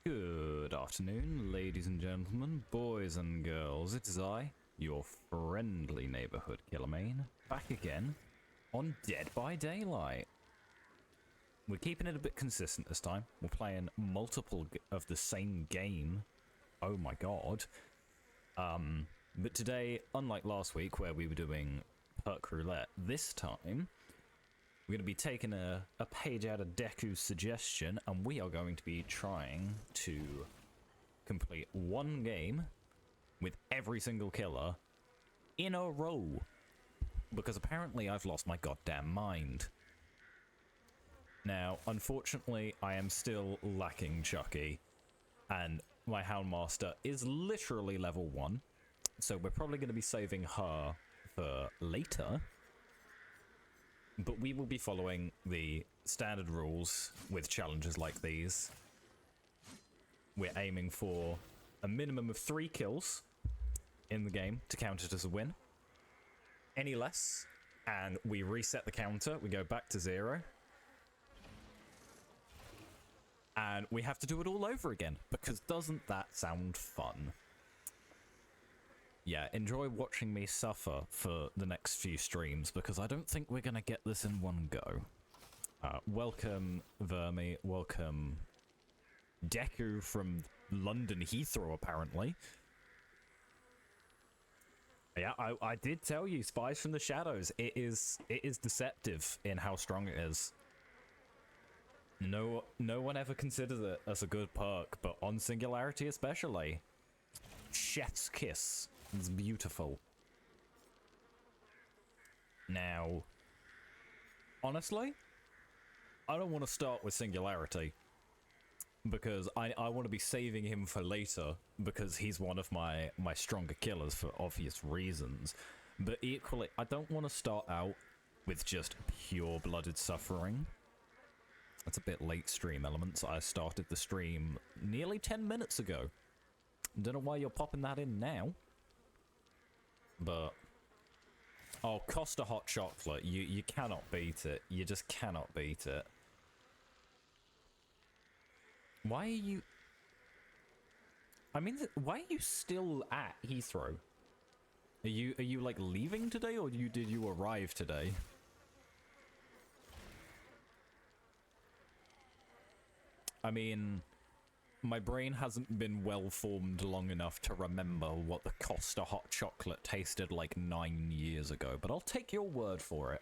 Good afternoon, ladies and gentlemen, boys and girls. It is I, your friendly neighborhood killermane, back again on Dead by Daylight. We're keeping it a bit consistent this time. We're playing multiple of the same game. Oh my god. But today, unlike last week where we were doing perk roulette, this time we're going to be taking a page out of Deku's suggestion, and we are going to be trying to complete one game with every single killer in a row. Because apparently I've lost my goddamn mind. Now, unfortunately, I am still lacking Chucky, and my Houndmaster is literally level 1, so we're probably going to be saving her for later. But we will be following the standard rules with challenges like these. We're aiming for a minimum of 3 kills in the game to count it as a win. Any less, and we reset the counter. We go back to 0. And we have to do it all over again, because doesn't that sound fun? Yeah, enjoy watching me suffer for the next few streams, because I don't think we're going to get this in one go. Welcome, Vermi. Welcome, Deku from London Heathrow, apparently. Yeah, I did tell you, Spies from the Shadows. It is deceptive in how strong it is. No one ever considers it as a good perk, but on Singularity especially. Chef's kiss. It's beautiful. Now, honestly, I don't want to start with Singularity, because I want to be saving him for later, because he's one of my stronger killers for obvious reasons. But equally, I don't want to start out with just pure-blooded suffering. That's a bit late stream elements. I started the stream nearly 10 minutes ago. Don't know why you're popping that in now. But oh, Costa hot chocolate, you cannot beat it. You just cannot beat it. Why are you... I mean, why are you still at Heathrow? Are you like leaving today, or did you arrive today? I mean, my brain hasn't been well formed long enough to remember what the Costa hot chocolate tasted like 9 years ago, but I'll take your word for it.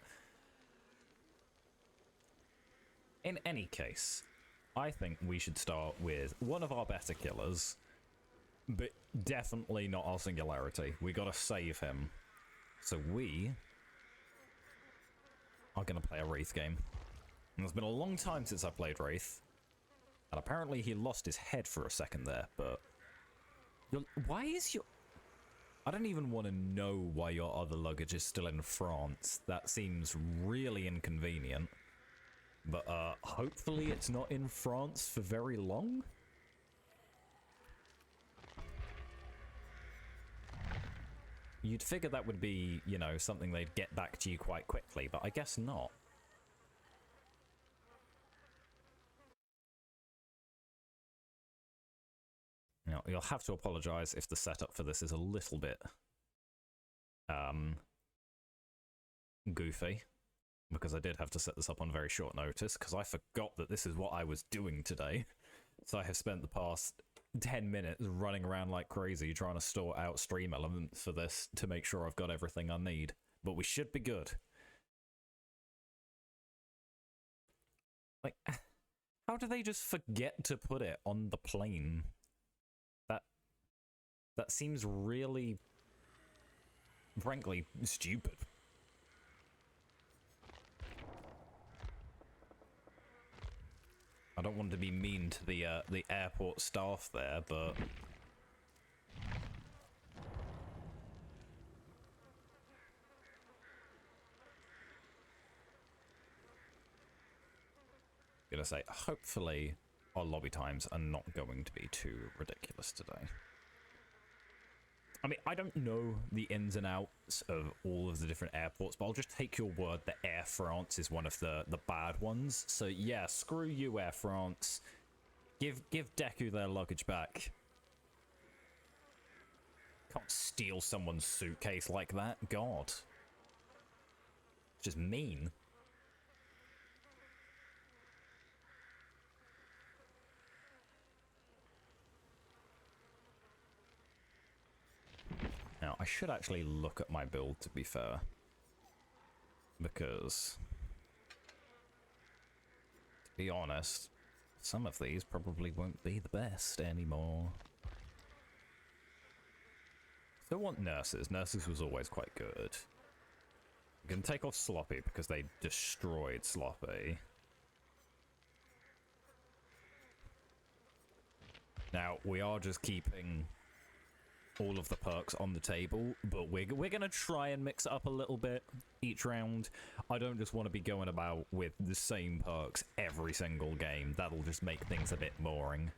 In any case, I think we should start with one of our better killers, but definitely not our Singularity. We gotta save him. So we are gonna play a Wraith game. And it's been a long time since I played Wraith. And apparently he lost his head for a second there, but... Why is your... I don't even want to know why your other luggage is still in France. That seems really inconvenient. But, hopefully it's not in France for very long? You'd figure that would be, you know, something they'd get back to you quite quickly, but I guess not. Now, you'll have to apologize if the setup for this is a little bit goofy, because I did have to set this up on very short notice, because I forgot that this is what I was doing today. So I have spent the past 10 minutes running around like crazy trying to sort out stream elements for this to make sure I've got everything I need. But we should be good. Like, how do they just forget to put it on the plane? That seems really, frankly, stupid. I don't want to be mean to the airport staff there, but... I'm gonna say, hopefully our lobby times are not going to be too ridiculous today. I mean, I don't know the ins and outs of all of the different airports, but I'll just take your word that Air France is one of the bad ones. So yeah, screw you, Air France. Give Deku their luggage back. Can't steal someone's suitcase like that. God. It's just mean. Now, I should actually look at my build, to be fair. Because, to be honest, some of these probably won't be the best anymore. Still want nurses. Nurses was always quite good. We can take off Sloppy because they destroyed Sloppy. Now, we are just keeping all of the perks on the table, but we're gonna try and mix it up a little bit each round. I don't just want to be going about with the same perks every single game. That'll just make things a bit boring.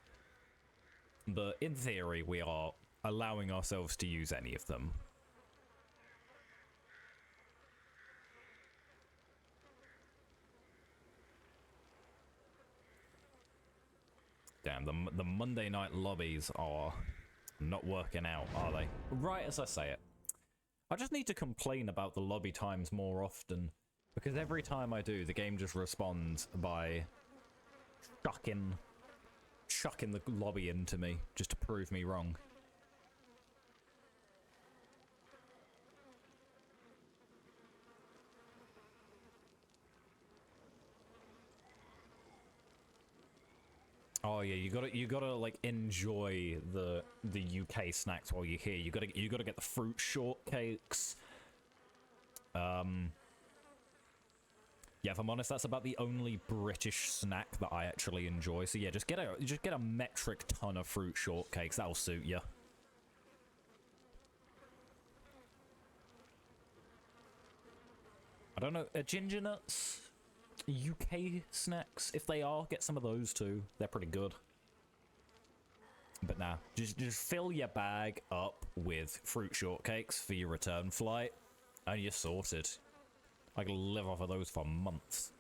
But in theory, we are allowing ourselves to use any of them. Damn, the Monday night lobbies are not working out, are they? Right as I say it. I just need to complain about the lobby times more often, because every time I do, the game just responds by chucking the lobby into me, just to prove me wrong. Oh yeah, you gotta like enjoy the UK snacks while you're here. You gotta get the fruit shortcakes. Yeah, if I'm honest, that's about the only British snack that I actually enjoy. So yeah, just get a metric ton of fruit shortcakes. That'll suit you. I don't know, ginger nuts? UK snacks, if they are, get some of those too. They're pretty good. But nah, just fill your bag up with fruit shortcakes for your return flight, and you're sorted. I can live off of those for months.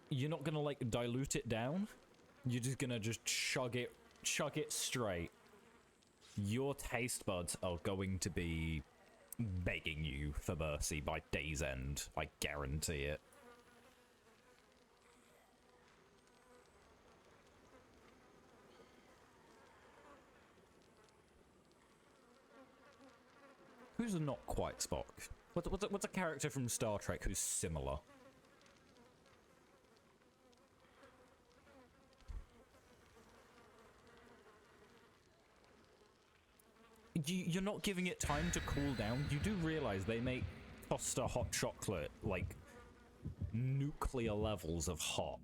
You're not gonna like dilute it down? You're just gonna chug it straight. Your taste buds are going to be begging you for mercy by day's end. I guarantee it. Who's not quite Spock? What's a character from Star Trek who's similar? You're not giving it time to cool down. You do realize they make Costa hot chocolate like nuclear levels of hot,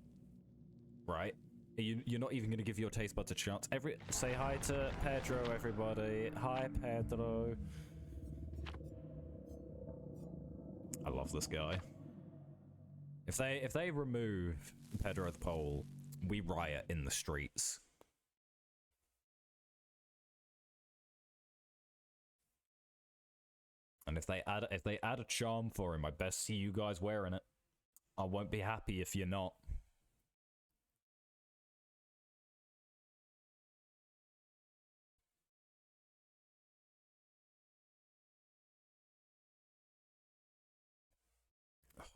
right? You're not even going to give your taste buds a chance. Say hi to Pedro, everybody. Hi, Pedro. I love this guy. If they remove Pedro the Pole, we riot in the streets. And if they add a charm for him, I best see you guys wearing it. I won't be happy if you're not.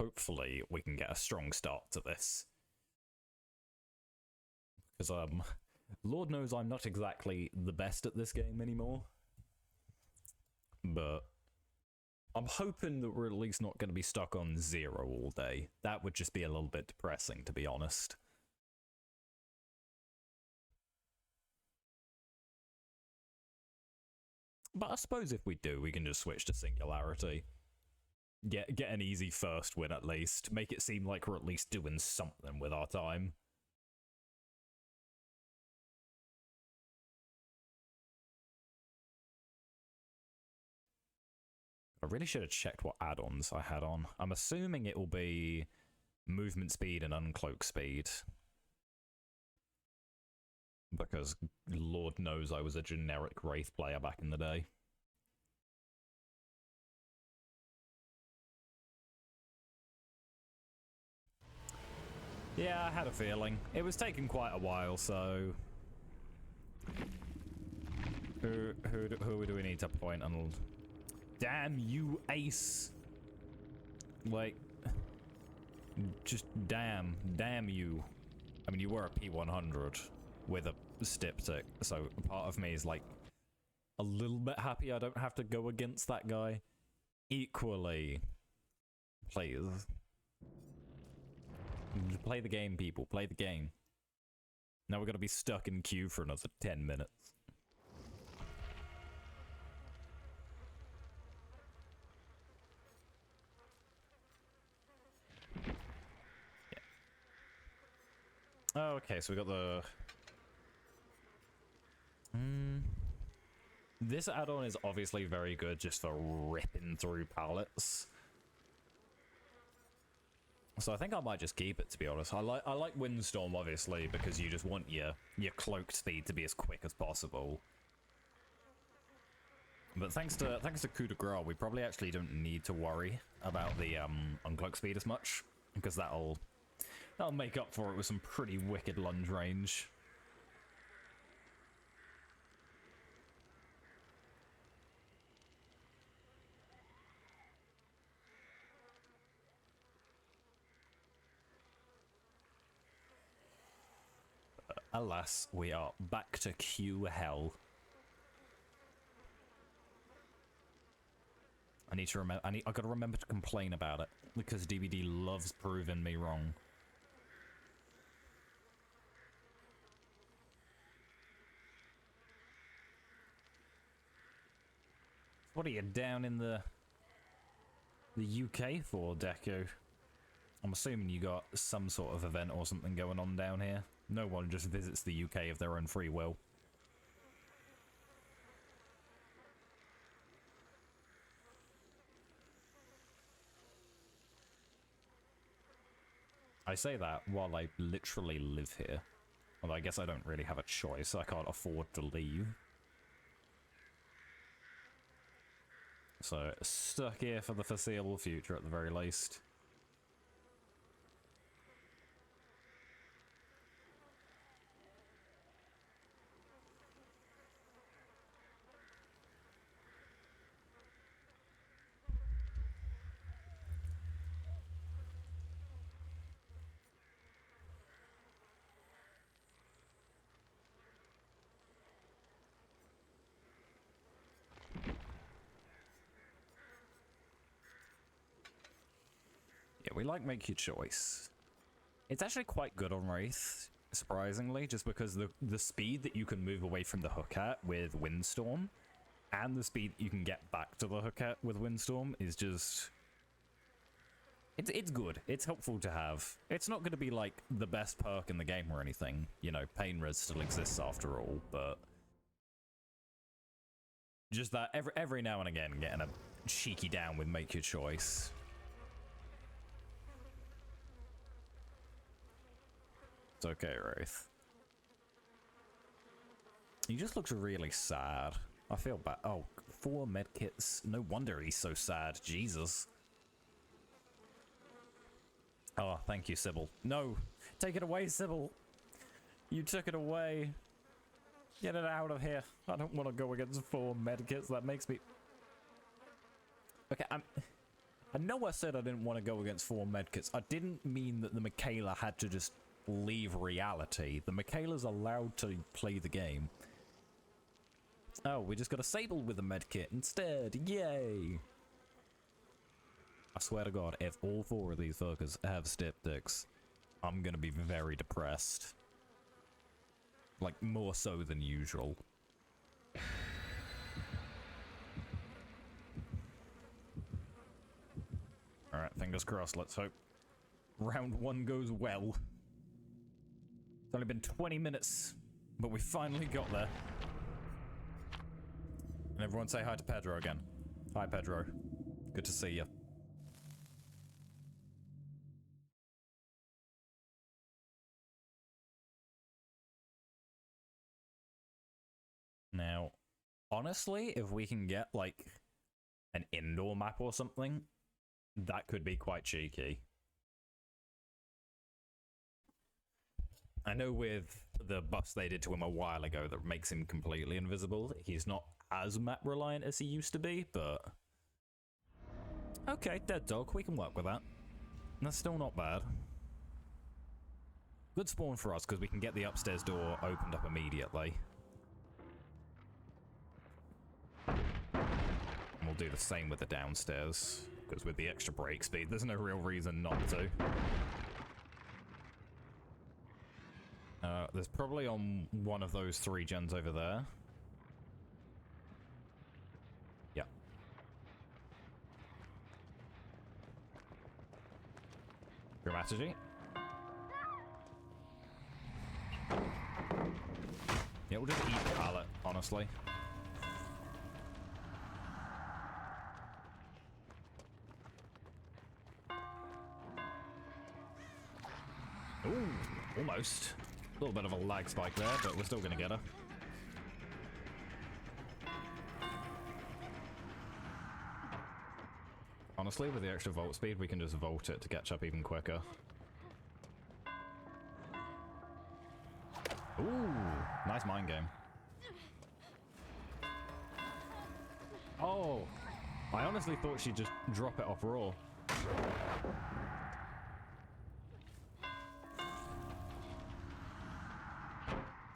Hopefully we can get a strong start to this. Because Lord knows I'm not exactly the best at this game anymore. But I'm hoping that we're at least not going to be stuck on 0 all day. That would just be a little bit depressing, to be honest. But I suppose if we do, we can just switch to Singularity. Get an easy first win at least. Make it seem like we're at least doing something with our time. I really should have checked what add-ons I had on. I'm assuming it will be movement speed and uncloak speed. Because Lord knows I was a generic Wraith player back in the day. Yeah, I had a feeling. It was taking quite a while, so... Who do we need to point on? Damn you, Ace! Like... Just damn you. I mean, you were a P100 with a styptic, so part of me is like a little bit happy I don't have to go against that guy. Equally, please. Play the game, people. Play the game. Now we're gonna be stuck in queue for another 10 minutes. Yeah. Okay, so we got the... This add-on is obviously very good just for ripping through pallets. So I think I might just keep it, to be honest. I like Windstorm, obviously, because you just want your cloaked speed to be as quick as possible. But thanks to coup de grace, we probably actually don't need to worry about the uncloak speed as much, because that'll make up for it with some pretty wicked lunge range. Alas, we are back to queue hell. I need to remember. I gotta remember to complain about it because DBD loves proving me wrong. What are you down in the UK for, Deku? I'm assuming you got some sort of event or something going on down here. No one just visits the UK of their own free will. I say that while I literally live here. Well, I guess I don't really have a choice. I can't afford to leave. So, stuck here for the foreseeable future at the very least. Yeah, we like make your choice. It's actually quite good on Wraith, surprisingly, just because the speed that you can move away from the hook at with Windstorm and the speed you can get back to the hook at with Windstorm is just... It's good. It's helpful to have. It's not going to be like the best perk in the game or anything. You know, pain res still exists after all, but just that every now and again getting a cheeky down with make your choice. It's okay, Wraith. He just looks really sad. I feel bad. Oh, 4 medkits. No wonder he's so sad. Jesus. Oh, thank you, Sybil. No! Take it away, Sybil! You took it away! Get it out of here. I don't want to go against 4 medkits. That makes me... Okay, I know I said I didn't want to go against 4 medkits. I didn't mean that the Michaela had to just leave reality. The Michaela's allowed to play the game. Oh, we just got a Sable with a medkit instead. Yay! I swear to God, if all 4 of these fuckers have styptics, I'm gonna be very depressed. Like, more so than usual. Alright, fingers crossed, let's hope round 1 goes well. It's only been 20 minutes, but we finally got there. And everyone say hi to Pedro again. Hi, Pedro. Good to see you. Now, honestly, if we can get, like, an indoor map or something, that could be quite cheeky. I know with the buffs they did to him a while ago that makes him completely invisible, he's not as map reliant as he used to be, but... Okay, dead dog, we can work with that. That's still not bad. Good spawn for us, because we can get the upstairs door opened up immediately. And we'll do the same with the downstairs, because with the extra break speed, there's no real reason not to. There's probably on one of those 3 gens over there. Yeah. Dramaturgy. Yeah, we'll just eat the pallet, honestly. Ooh, almost. A little bit of a lag spike there, but we're still gonna get her. Honestly, with the extra volt speed, we can just volt it to catch up even quicker. Ooh, nice mind game. Oh, I honestly thought she'd just drop it off raw.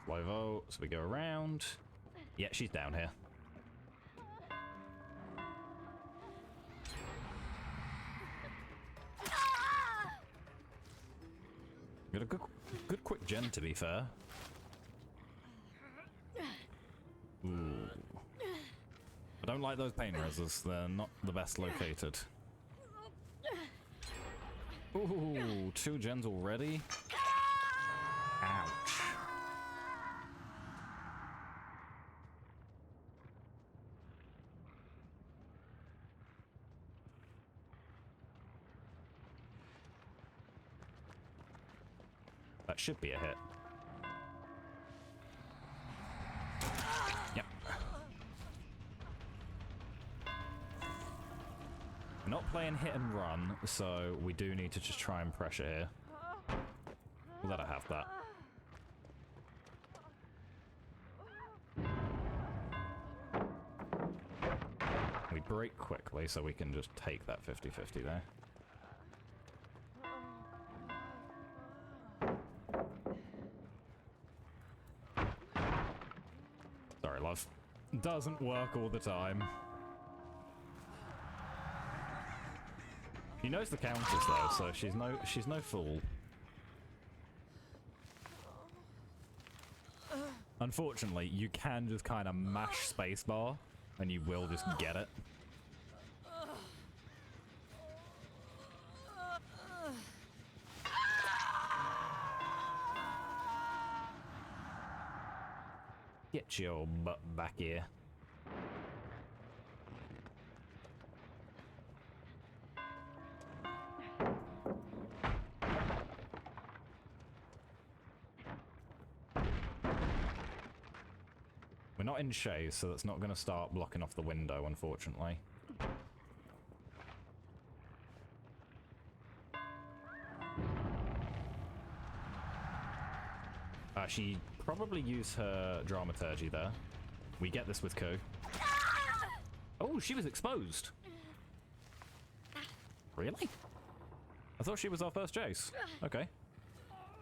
Slow vote, so we go around. Yeah, she's down here. Got a good quick gen, to be fair. Ooh. I don't like those pain resers. They're not the best located. Ooh, 2 gens already? Ouch. That should be a hit. Yep. We're not playing hit and run, so we do need to just try and pressure here. We'll let her have that. We break quickly so we can just take that 50-50 there. Sorry, love. Doesn't work all the time. She knows the counters though, so she's no fool. Unfortunately, you can just kind of mash spacebar, and you will just get it. Get your butt back here. We're not in Shays, so that's not going to start blocking off the window, unfortunately. She probably used her dramaturgy there. We get this with Ku. Oh, she was exposed. Really? I thought she was our first chase. Okay.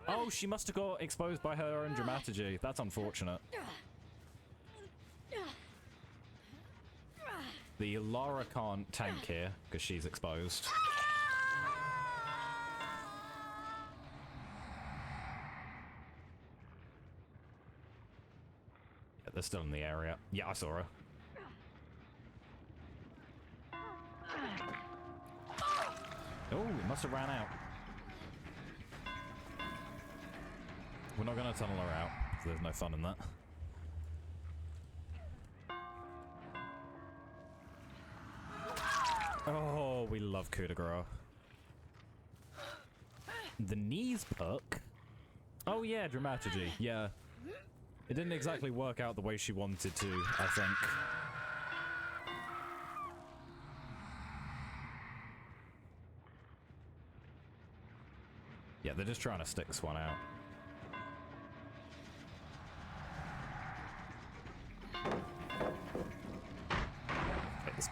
Oh, she must have got exposed by her own dramaturgy. That's unfortunate. The Lara can't tank here because she's exposed. Yeah, they're still in the area. Yeah, I saw her. Oh, it must have ran out. We're not going to tunnel her out, so there's no fun in that. Oh, we love coup de grace. The knees perk? Oh yeah, dramaturgy. Yeah. It didn't exactly work out the way she wanted to, I think. Yeah, they're just trying to stick this one out.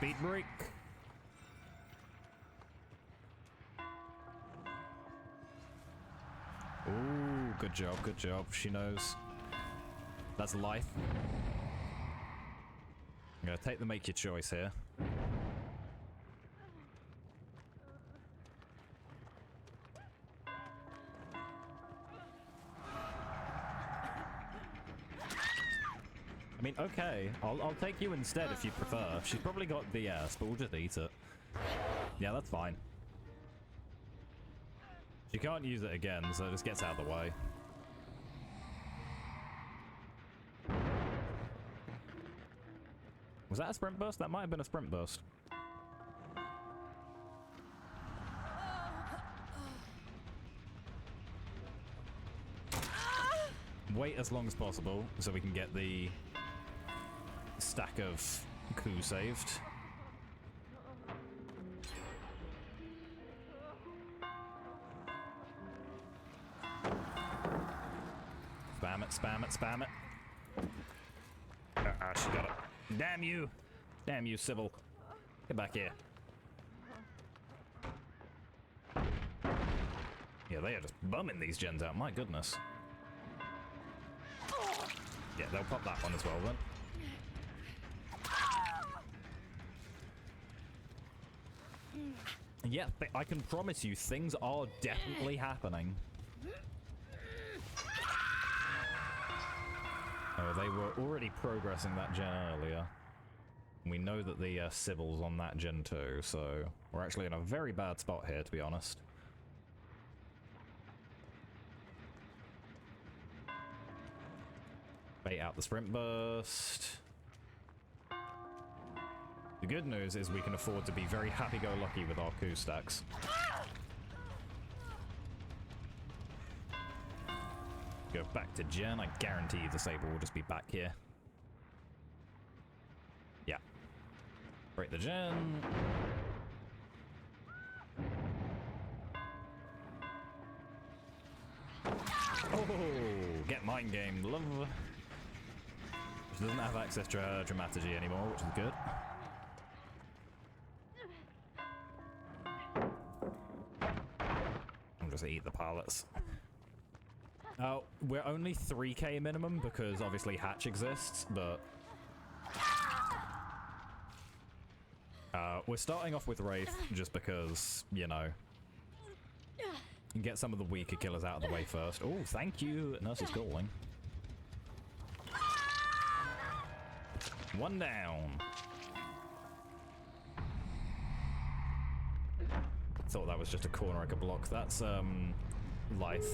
speed break. Ooh, good job, good job. She knows. That's life. I'm gonna take the make your choice here. I mean, okay, I'll take you instead if you prefer. She's probably got DS, but we'll just eat it. Yeah, that's fine. She can't use it again, so it just gets out of the way. Was that a sprint burst? That might have been a sprint burst. Wait as long as possible so we can get the stack of coup saved. Spam it, spam it, spam it. She got it. Damn you! Damn you, Sybil. Get back here. Yeah, they are just bumming these gens out, my goodness. Yeah, they'll pop that one as well then. Yeah, I can promise you things are definitely happening. Oh, they were already progressing that gen earlier. We know that the Sybil's on that gen too, so we're actually in a very bad spot here, to be honest. Bait out the sprint burst. The good news is we can afford to be very happy-go-lucky with our coup stacks. Go back to gen. I guarantee you the Saber will just be back here. Yeah. Break the gen. Oh, get mind game, love. She doesn't have access to her dramaturgy anymore, which is good. I'll just eat the pallets. Oh, we're only 3k minimum because obviously Hatch exists, but... we're starting off with Wraith just because, you know... Get some of the weaker killers out of the way first. Oh, thank you, Nurse is calling. One down. Thought that was just a corner I could block. That's, life.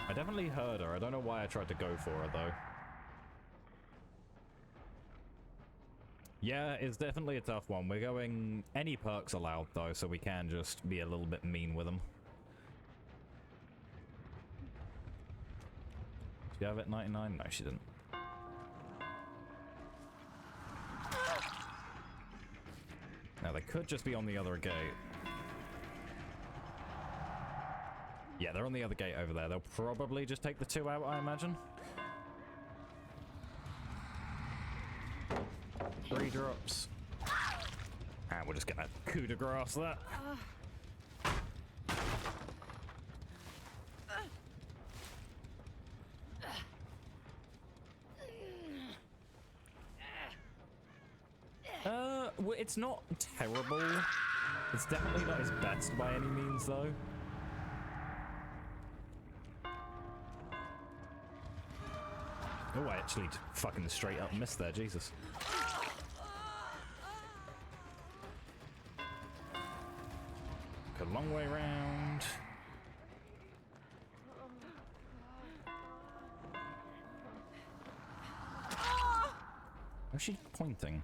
I definitely heard her. I don't know why I tried to go for her, though. Yeah, it's definitely a tough one. We're going... Any perks allowed, though, so we can just be a little bit mean with them. Did you have it 99? No, she didn't. Now, they could just be on the other gate. Yeah, they're on the other gate over there. They'll probably just take the two out, I imagine. 3 drops. And we'll just get that coup de grace that. Well, it's not terrible. It's definitely not his best by any means, though. Oh, I actually fucking straight up missed there, Jesus. A long way round. Where's she pointing?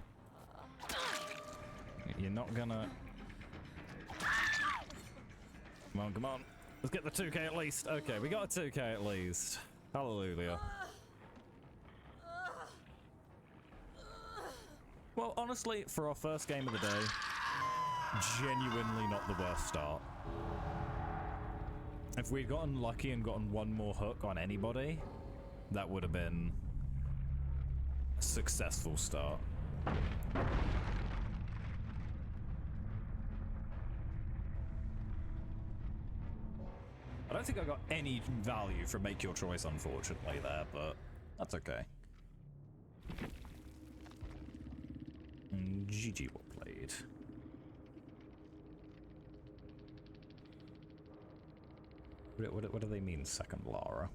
You're not gonna... Come on, come on. Let's get the 2k at least. Okay, we got a 2k at least. Hallelujah. Well, honestly, for our first game of the day, genuinely not the worst start. If we'd gotten lucky and gotten one more hook on anybody, that would have been successful start. I don't think I got any value from Make Your Choice, unfortunately, there, but that's okay. GG, well played. What do they mean, second Lara?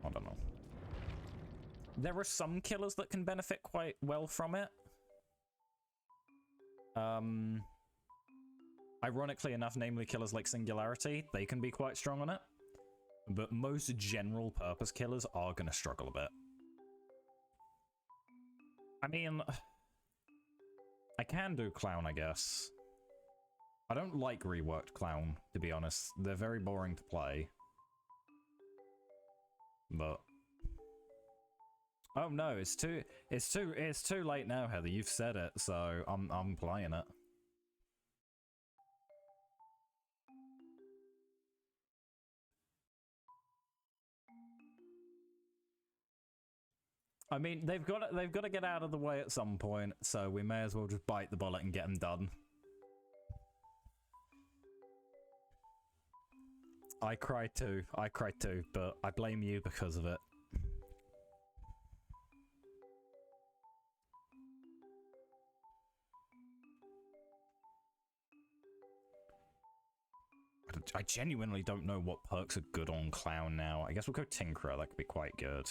I don't know. There are some killers that can benefit quite well from it. Ironically enough, namely killers like Singularity, they can be quite strong on it. But most general purpose killers are going to struggle a bit. I mean, I can do Clown, I guess. I don't like reworked Clown, to be honest. They're very boring to play. But oh no, it's too late now, Heather. You've said it, so I'm playing it. I mean, they've got to get out of the way at some point, so we may as well just bite the bullet and get them done. I cried too, but I blame you because of it. I genuinely don't know what perks are good on Clown now. I guess we'll go Tinkerer, that could be quite good.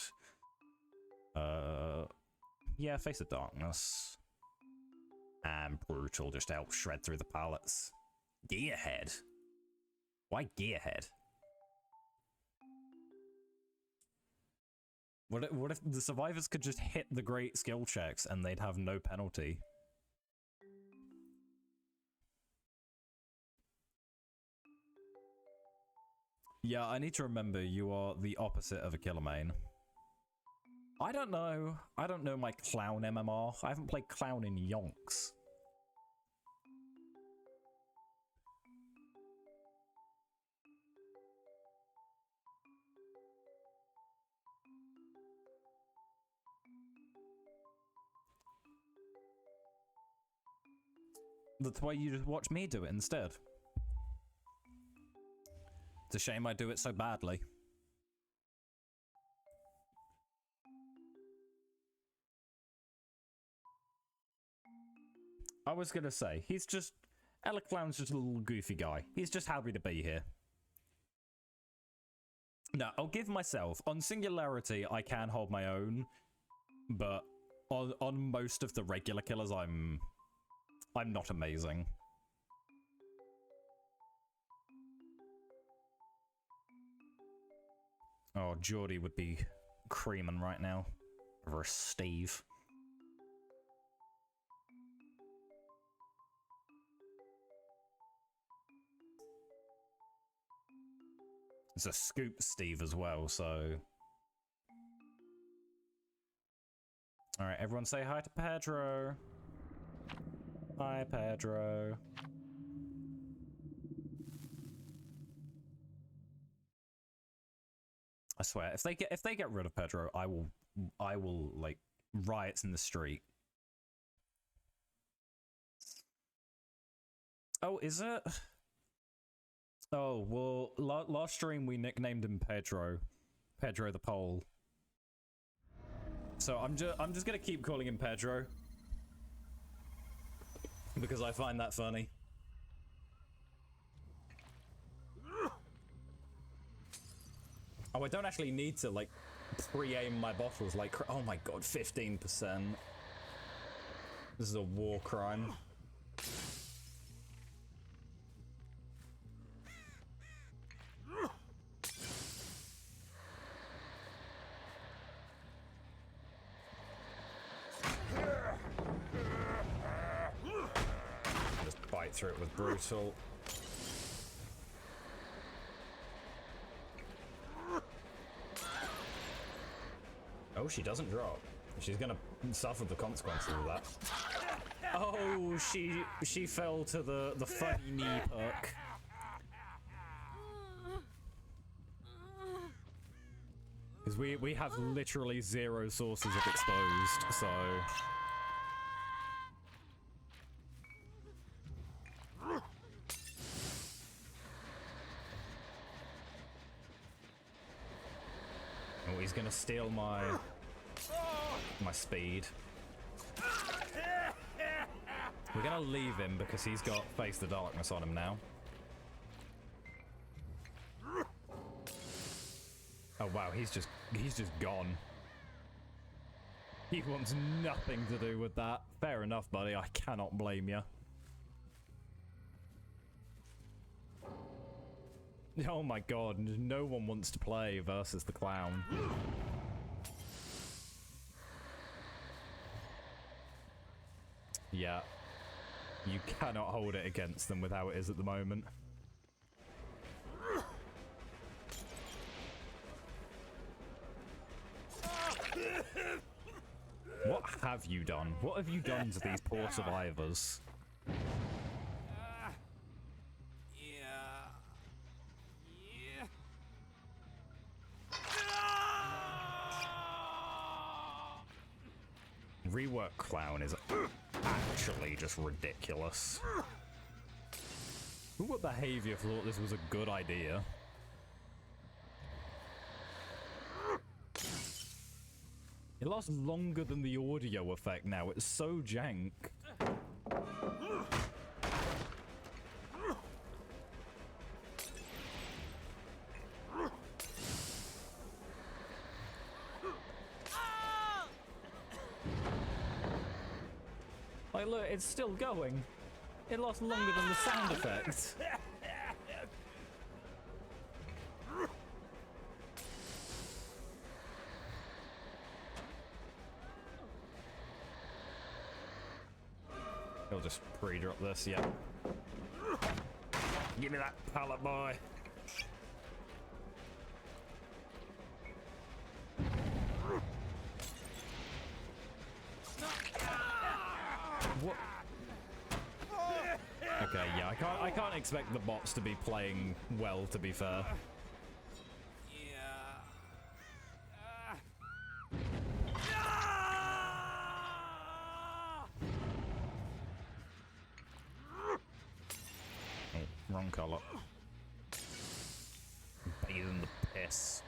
Yeah, Face of Darkness. And Brutal, just to help shred through the pallets. Gearhead? Why Gearhead? What if the survivors could just hit the great skill checks and they'd have no penalty? Yeah, I need to remember you are the opposite of a killer main. I don't know my Clown MMR. I haven't played Clown in yonks. That's why you just watch me do it instead. It's a shame I do it so badly. I was gonna say, he's just... Ella Clown's just a little goofy guy. He's just happy to be here. No, I'll give myself... On Singularity, I can hold my own. But on most of the regular killers, I'm not amazing. Oh, Geordie would be creaming right now. Over Steve. It's a scoop Steve as well, so... Alright, everyone say hi to Pedro. Hi, Pedro. I swear, if they get rid of Pedro, I will like riots in the street. Oh, is it? Oh, well, last stream we nicknamed him Pedro. Pedro the Pole. So I'm just gonna keep calling him Pedro. Because I find that funny. Oh, I don't actually need to, like, pre-aim my bottles like... Oh my god, 15%. This is a war crime. Just bite through it with Brutal. Oh, she doesn't drop. She's gonna suffer the consequences of that. Oh, she fell to the funny knee perk. Because we have literally 0 sources of exposed, so... Oh, he's gonna steal my speed. We're gonna leave him because he's got Face the Darkness on him now. Oh wow, he's just gone. He wants nothing to do with that. Fair enough, buddy. I cannot blame you. Oh my god, no one wants to play versus the clown. Yeah. You cannot hold it against them with how it is at the moment. What have you done? What have you done to these poor survivors? Rework clown is actually just ridiculous. Who would behavior thought this was a good idea? It lasts longer than the audio effect now. It's so jank. Like, look, it's still going. It lasts longer than the sound effect. He'll just pre-drop this, yeah. Give me that pallet, boy. What? Okay, yeah, I can't expect the bots to be playing well, to be fair. Oh, wrong colour. Bathe in the piss.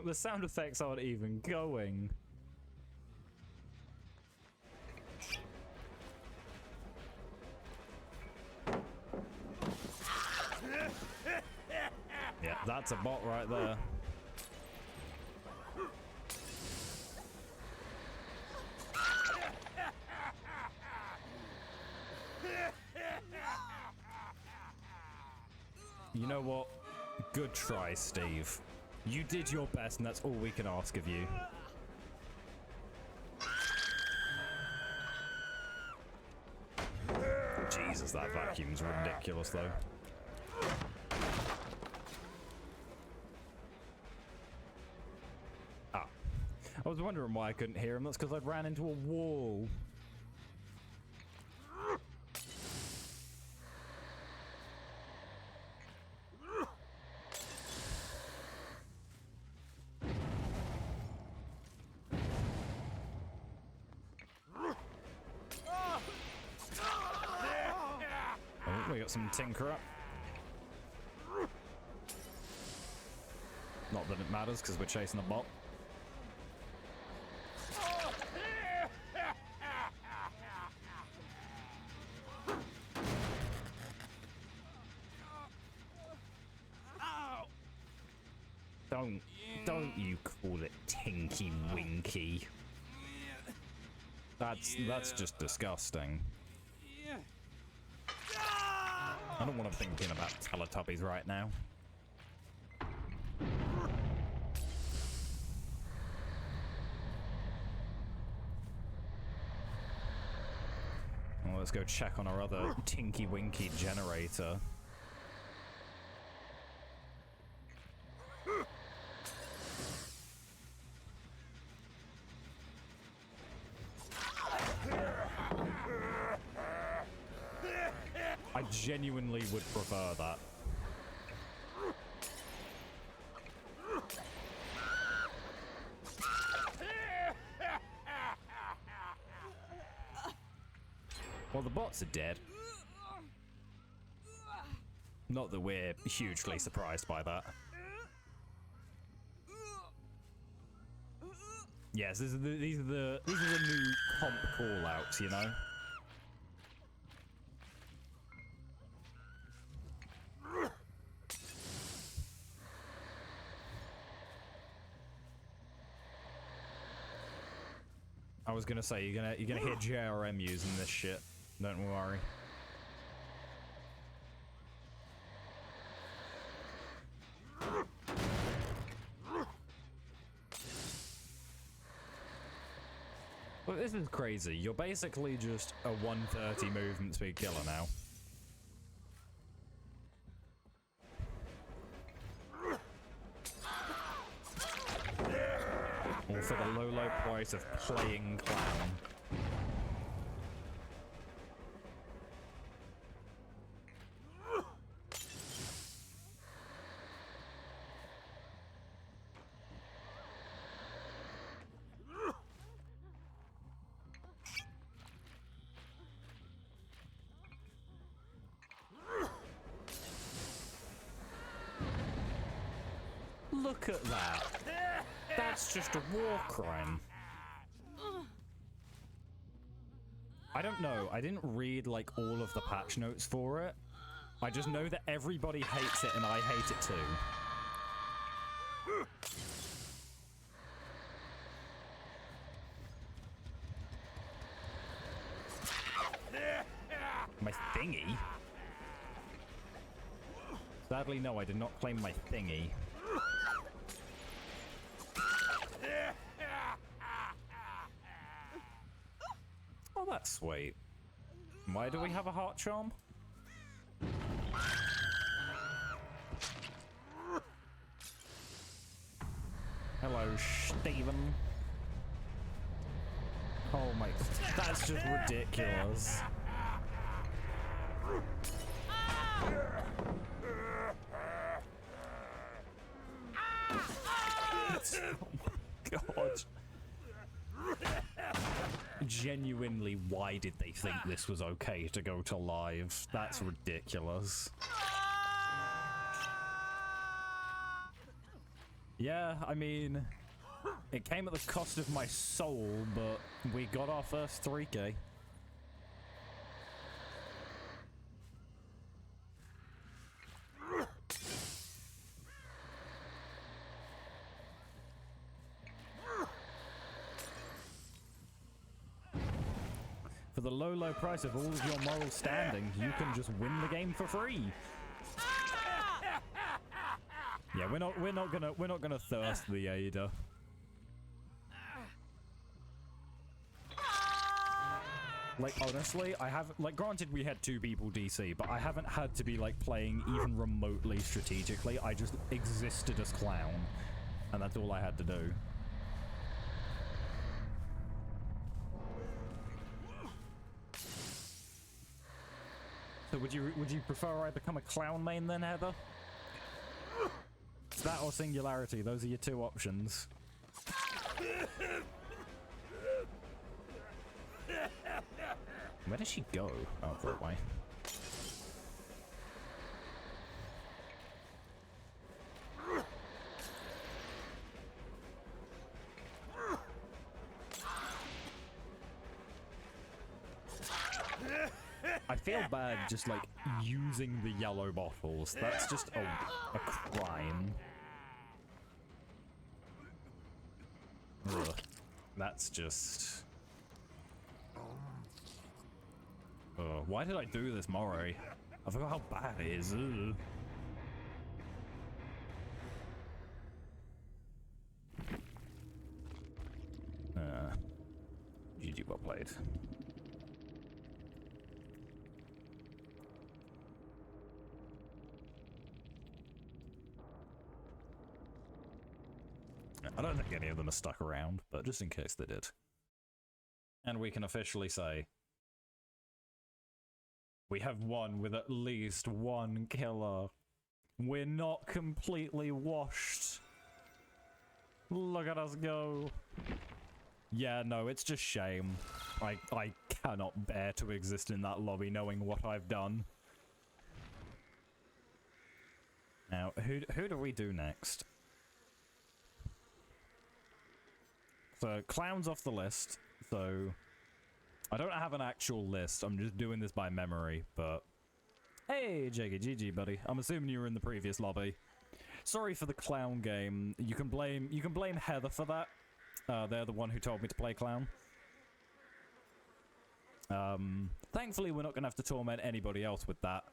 The sound effects aren't even going. Yeah, that's a bot right there. You know what? Good try, Steve. You did your best, and that's all we can ask of you. Jesus, that vacuum's ridiculous, though. Ah. I was wondering why I couldn't hear him. That's because I ran into a wall. We got some tinker up. Not that it matters because we're chasing a bot. Don't you call it tinky winky. That's just disgusting. I don't want to be thinking about Teletubbies right now. let's go check on our other Tinky Winky generator. I genuinely would prefer that. Well, the bots are dead. Not that we're hugely surprised by that. Yes, these are the new comp callouts, you know. I was gonna say you're gonna hear JRM using this shit. Don't worry. Well, this is crazy. You're basically just a 130 movement speed killer now. All for the low price of playing clown. Look at that. That's just a war crime. I don't know. I didn't read, like, all of the patch notes for it. I just know that everybody hates it and I hate it too. My thingy? Sadly, no, I did not claim my thingy. Oh, that's sweet. Why do we have a heart charm? Hello, Steven. Oh my, that's just ridiculous. Oh my god. Genuinely, why did they think this was okay to go to live? That's ridiculous. Yeah, I mean, it came at the cost of my soul, but we got our first 3K. For the low price of all of your moral standing, you can just win the game for free. Yeah, we're not gonna thirst the Ada. Like, honestly, I haven't, like, granted we had 2 people DC, but I haven't had to be, like, playing even remotely strategically. I just existed as Clown, and that's all I had to do. So would you prefer I become a Clown main then, Heather? It's that or Singularity, those are your 2 options. Where does she go? Oh, that way. I feel bad just, like, using the yellow bottles. That's just a crime. Ugh. That's just... why did I do this, Mori? I forgot how bad it is. Ugh. GG, well played. I don't think any of them are stuck around, but just in case they did. And we can officially say we have one with at least one killer. We're not completely washed. Look at us go. Yeah, no, it's just shame. I cannot bear to exist in that lobby knowing what I've done. Now, who do we do next? So, Clown's off the list, so... I don't have an actual list, I'm just doing this by memory, but... Hey, Jaggy GG, buddy. I'm assuming you were in the previous lobby. Sorry for the Clown game. You can blame Heather for that. They're the one who told me to play Clown. Thankfully, we're not going to have to torment anybody else with that.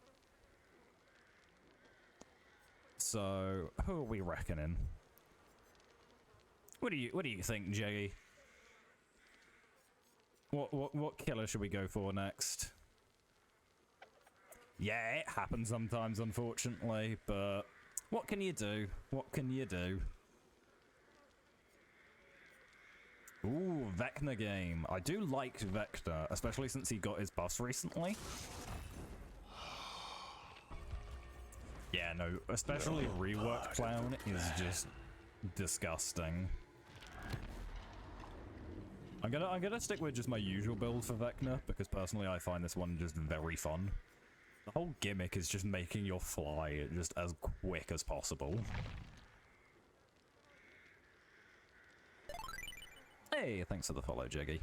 So, who are we reckoning? What do you think, Jaggy? What killer should we go for next? Yeah, it happens sometimes, unfortunately, but what can you do? What can you do? Ooh, Vecna game. I do like Vecna, especially since he got his buffs recently. Yeah, no, especially reworked Clown is just disgusting. I'm gonna stick with just my usual build for Vecna, because personally I find this one just very fun. The whole gimmick is just making your fly just as quick as possible. Hey, thanks for the follow, Jiggy.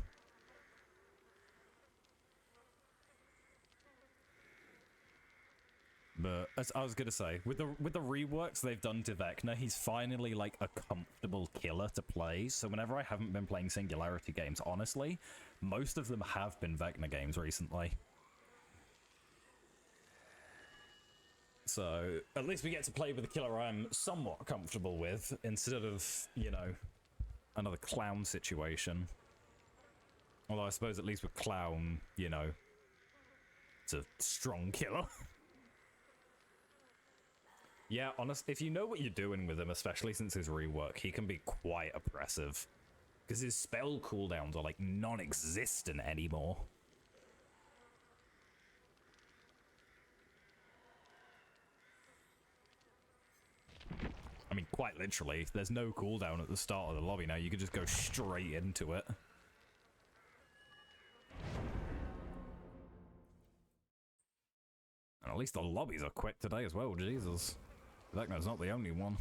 But as I was gonna say, with the reworks they've done to Vecna, he's finally like a comfortable killer to play. So whenever I haven't been playing Singularity games, honestly, most of them have been Vecna games recently. So at least we get to play with a killer I'm somewhat comfortable with, instead of, you know, another Clown situation. Although I suppose at least with Clown, you know, it's a strong killer. Yeah, honestly, if you know what you're doing with him, especially since his rework, he can be quite oppressive. Because his spell cooldowns are, like, non-existent anymore. I mean, quite literally, there's no cooldown at the start of the lobby now. You can just go straight into it. And at least the lobbies are quick today as well, Jesus. Vecna's not the only one.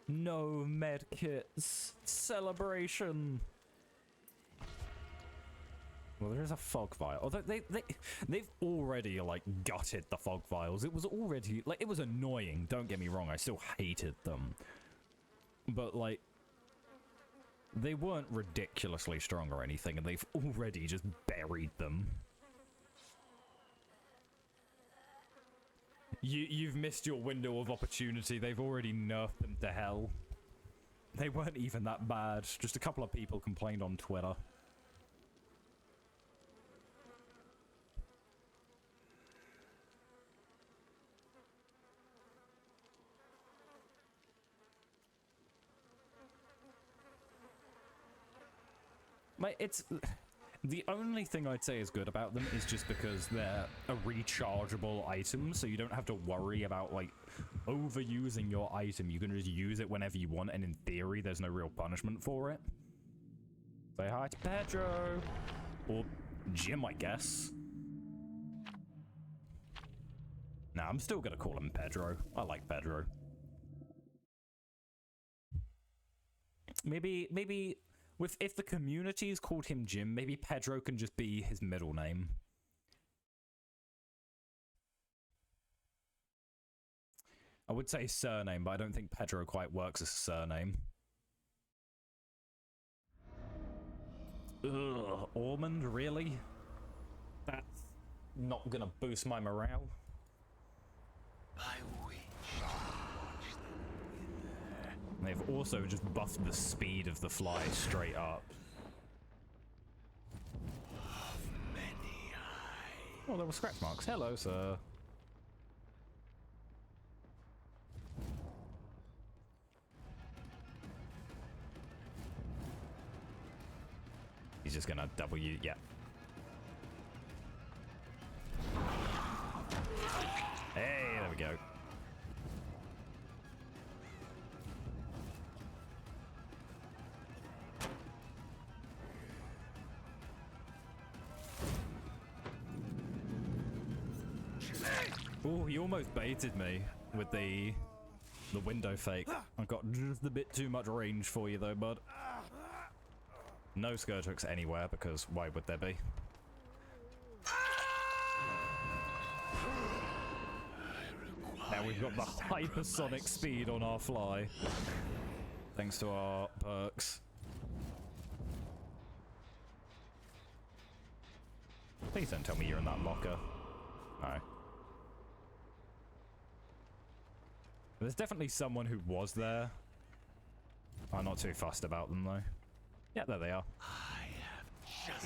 No medkits. Celebration. Well, there is a fog vial. Although they've already, like, gutted the fog vials. It was already, like, it was annoying. Don't get me wrong. I still hated them. But, like, they weren't ridiculously strong or anything, and they've already just buried them. You've missed your window of opportunity. They've already nerfed them to hell. They weren't even that bad. Just a couple of people complained on Twitter. Mate, it's... The only thing I'd say is good about them is just because they're a rechargeable item, so you don't have to worry about, like, overusing your item. You can just use it whenever you want, and in theory, there's no real punishment for it. Say hi to Pedro! Or Jim, I guess. Nah, I'm still gonna call him Pedro. I like Pedro. Maybe... if the community's called him Jim, maybe Pedro can just be his middle name. I would say surname, but I don't think Pedro quite works as a surname. Ugh, Ormond, really? That's not gonna boost my morale. I wish. They've also just buffed the speed of the fly straight up. Of many eyes. Oh, there were scratch marks. Hello, sir. He's just gonna W, yeah. Hey, there we go. Ooh, you almost baited me with the window fake. I got just a bit too much range for you though, bud. No Scourge hooks anywhere, because why would there be? Now we've got the hypersonic speed on our fly. Thanks to our perks. Please don't tell me you're in that locker. No. There's definitely someone who was there. I'm not too fussed about them though. Yeah, there they are. I have just.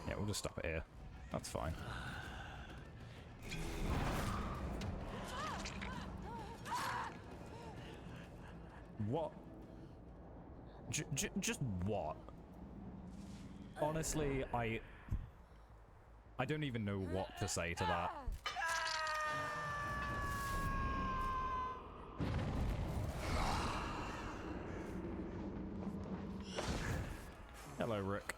Yeah, we'll just stop it here. That's fine. What? Just what? Honestly, I don't even know what to say to that. Hello, Rick.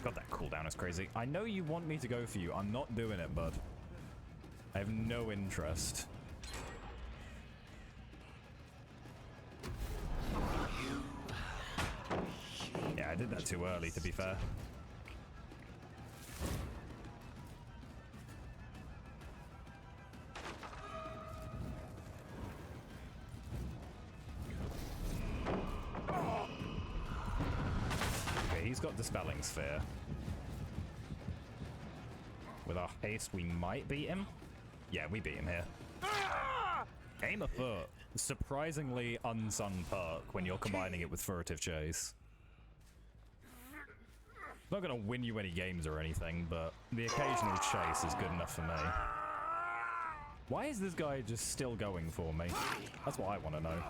God, that cooldown is crazy. I know you want me to go for you. I'm not doing it, bud. I have no interest. Yeah, I did that too early, to be fair. He's got Dispelling Sphere. With our haste, we might beat him. Yeah, we beat him here. Aim a foot. Surprisingly unsung perk when you're combining it with Furtive Chase. Not gonna win you any games or anything, but the occasional chase is good enough for me. Why is this guy just still going for me? That's what I want to know.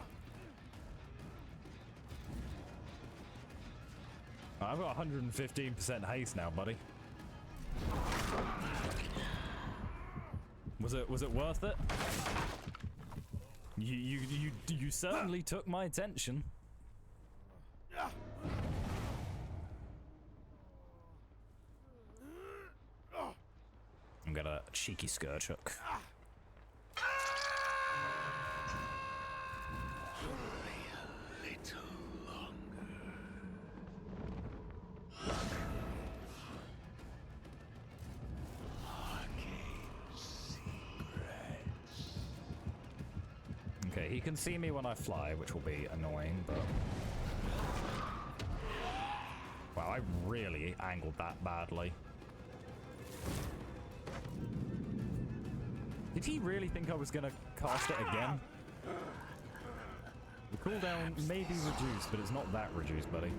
I've got 115% haste now, buddy. Was it worth it? You certainly took my attention. I'm gonna cheeky Scourge hook. Okay, he can see me when I fly, which will be annoying, but... Wow, I really angled that badly. Did he really think I was gonna cast it again? The cooldown may be reduced, but it's not that reduced, buddy.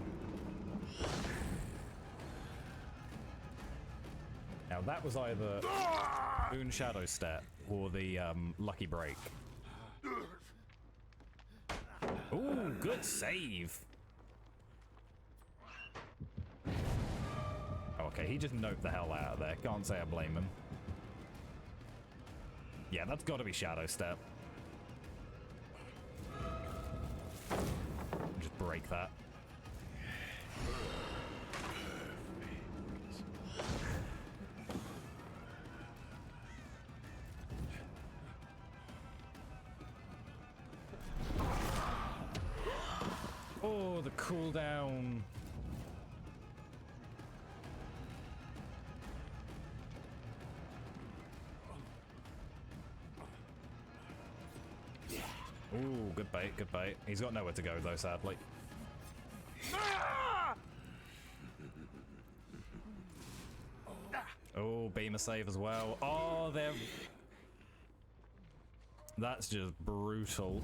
Now that was either Boon Shadow Step or the Lucky Break. Ooh, good save. Okay, he just noped the hell out of there. Can't say I blame him. Yeah, that's got to be Shadow Step. Just break that. Oh, the cooldown. Ooh, good bait, good bait. He's got nowhere to go though, sadly. Oh, beamer save as well. Oh, they're... That's just brutal.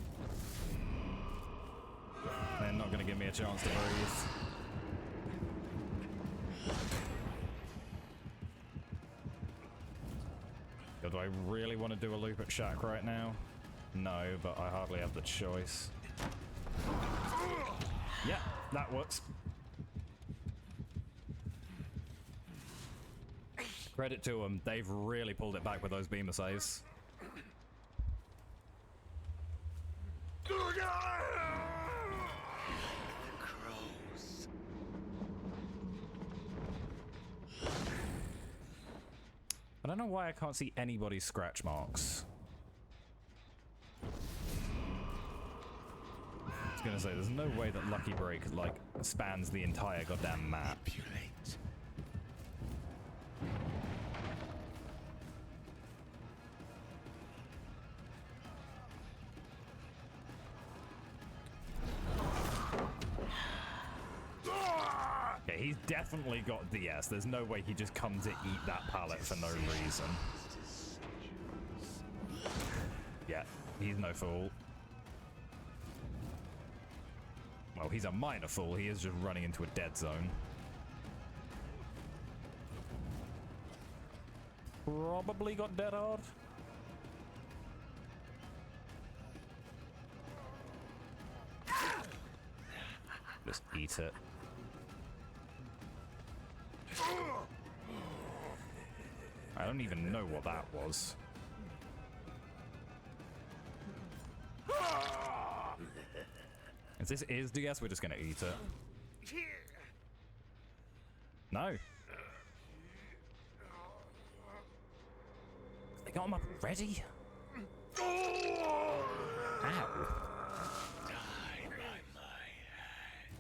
They're not going to give me a chance to breathe. God, do I really want to do a loop at Shaq right now? No, but I hardly have the choice. Yeah, that works. Credit to them, they've really pulled it back with those beamer saves. Crows. I don't know why I can't see anybody's scratch marks. I was gonna say, there's no way that Lucky Break, like, spans the entire goddamn map. Manipulate. Okay, he's definitely got DS. There's no way he just comes to eat that pallet for no reason. Yeah, he's no fool. Well, he's a minor fool. He is just running into a dead zone. Probably got dead hard. Just eat it. I don't even know what that was. If this is DS, we're just gonna eat it. No. They got him up already? Ow. Die by my hand.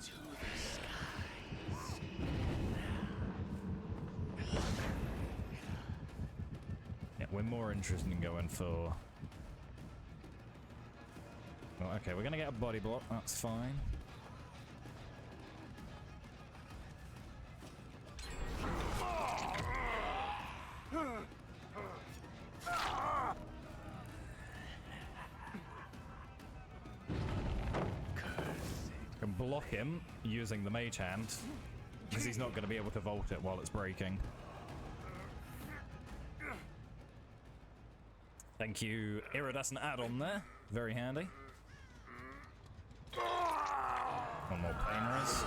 To the skies. Yeah, we're more interested in going for... Oh, okay, we're gonna get a body block, that's fine. Can block him using the mage hand, because he's not going to be able to vault it while it's breaking. Thank you, iridescent add-on there. Very handy. One more pain res.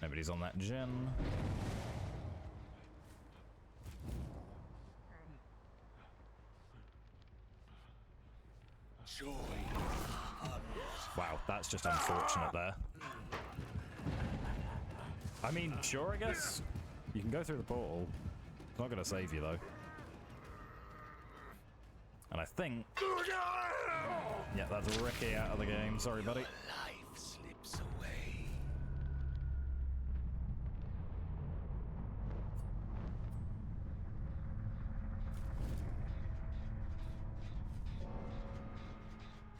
Nobody's on that gen. Joy. Wow, that's just unfortunate there. I mean, sure, I guess. You can go through the portal. It's not going to save you, though. And I think... Yeah, that's Ricky out of the game. Sorry, buddy. Life slips away.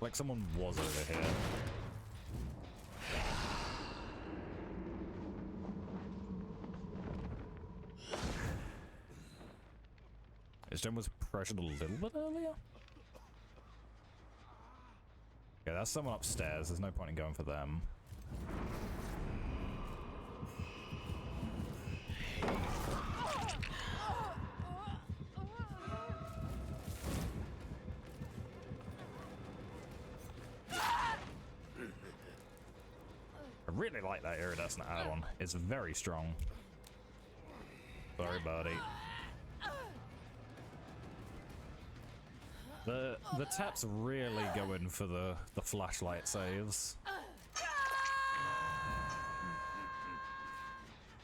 Like someone was over here. His gen was pressured a little bit earlier. Okay, that's someone upstairs. There's no point in going for them. I really like that iridescent add-on. It's very strong. Sorry, buddy. The tap's really going for the flashlight saves.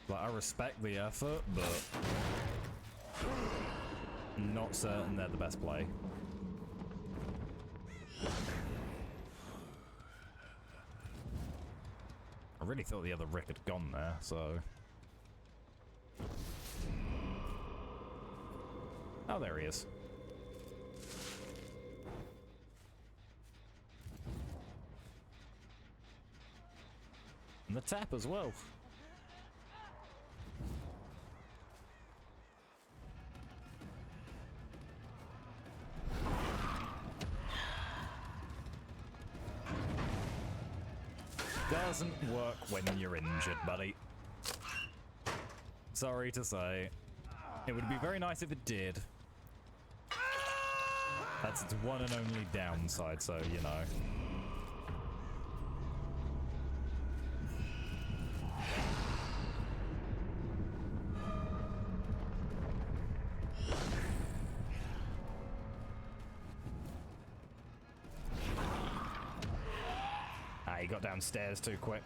Like, I respect the effort, but not certain they're the best play. I really thought the other Rick had gone there, so... Oh, there he is. And the tap as well. Doesn't doesn't work when you're injured, buddy. Sorry to say. It would be very nice if it did. That's its one and only downside, so, you know. Ah, he got downstairs too quick.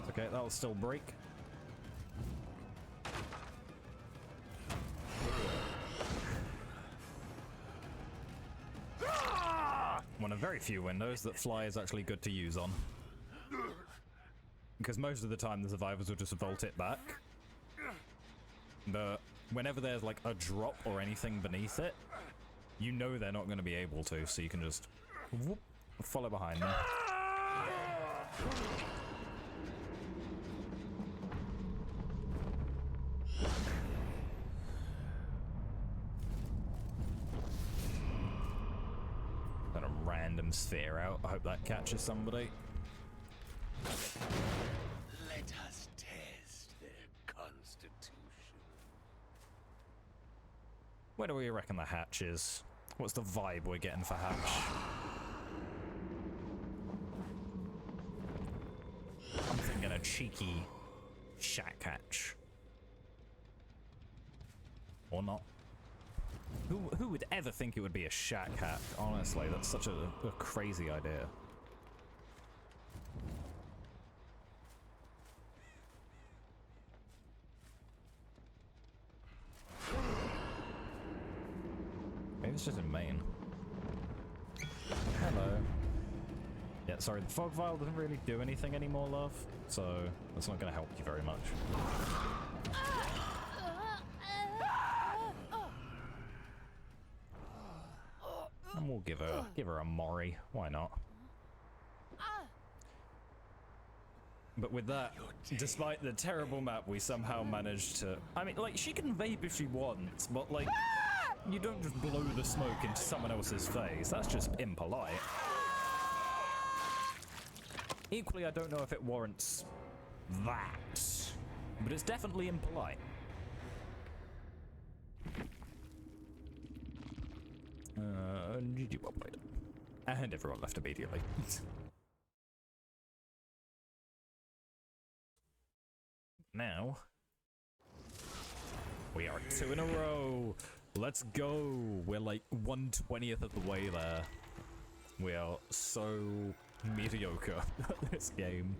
Okay, that'll still break. One of very few windows that fly is actually good to use on. Because most of the time the survivors will just vault it back. But whenever there's like a drop or anything beneath it, you know they're not going to be able to, so you can just whoop, follow behind them. Got a random sphere out. I hope that catches somebody. Let us test their constitution. Where do we reckon the hatch is? What's the vibe we're getting for hatch? I'm thinking a cheeky shack hatch. Or not. Who would ever think it would be a shack hatch? Honestly, that's such a crazy idea. Maybe it's just in Maine. Hello. Yeah, sorry, the fog vial doesn't really do anything anymore, love, so that's not going to help you very much. And we'll give her a Mori. Why not? But with that, despite the terrible map, we somehow managed to... I mean, like, she can vape if she wants, but, like, you don't just blow the smoke into someone else's face. That's just impolite. Equally, I don't know if it warrants that, but it's definitely impolite. GG well played. And everyone left immediately. Now, we are 2 in a row. Let's go. We're like 1/20th of the way there. We are so mediocre at this game.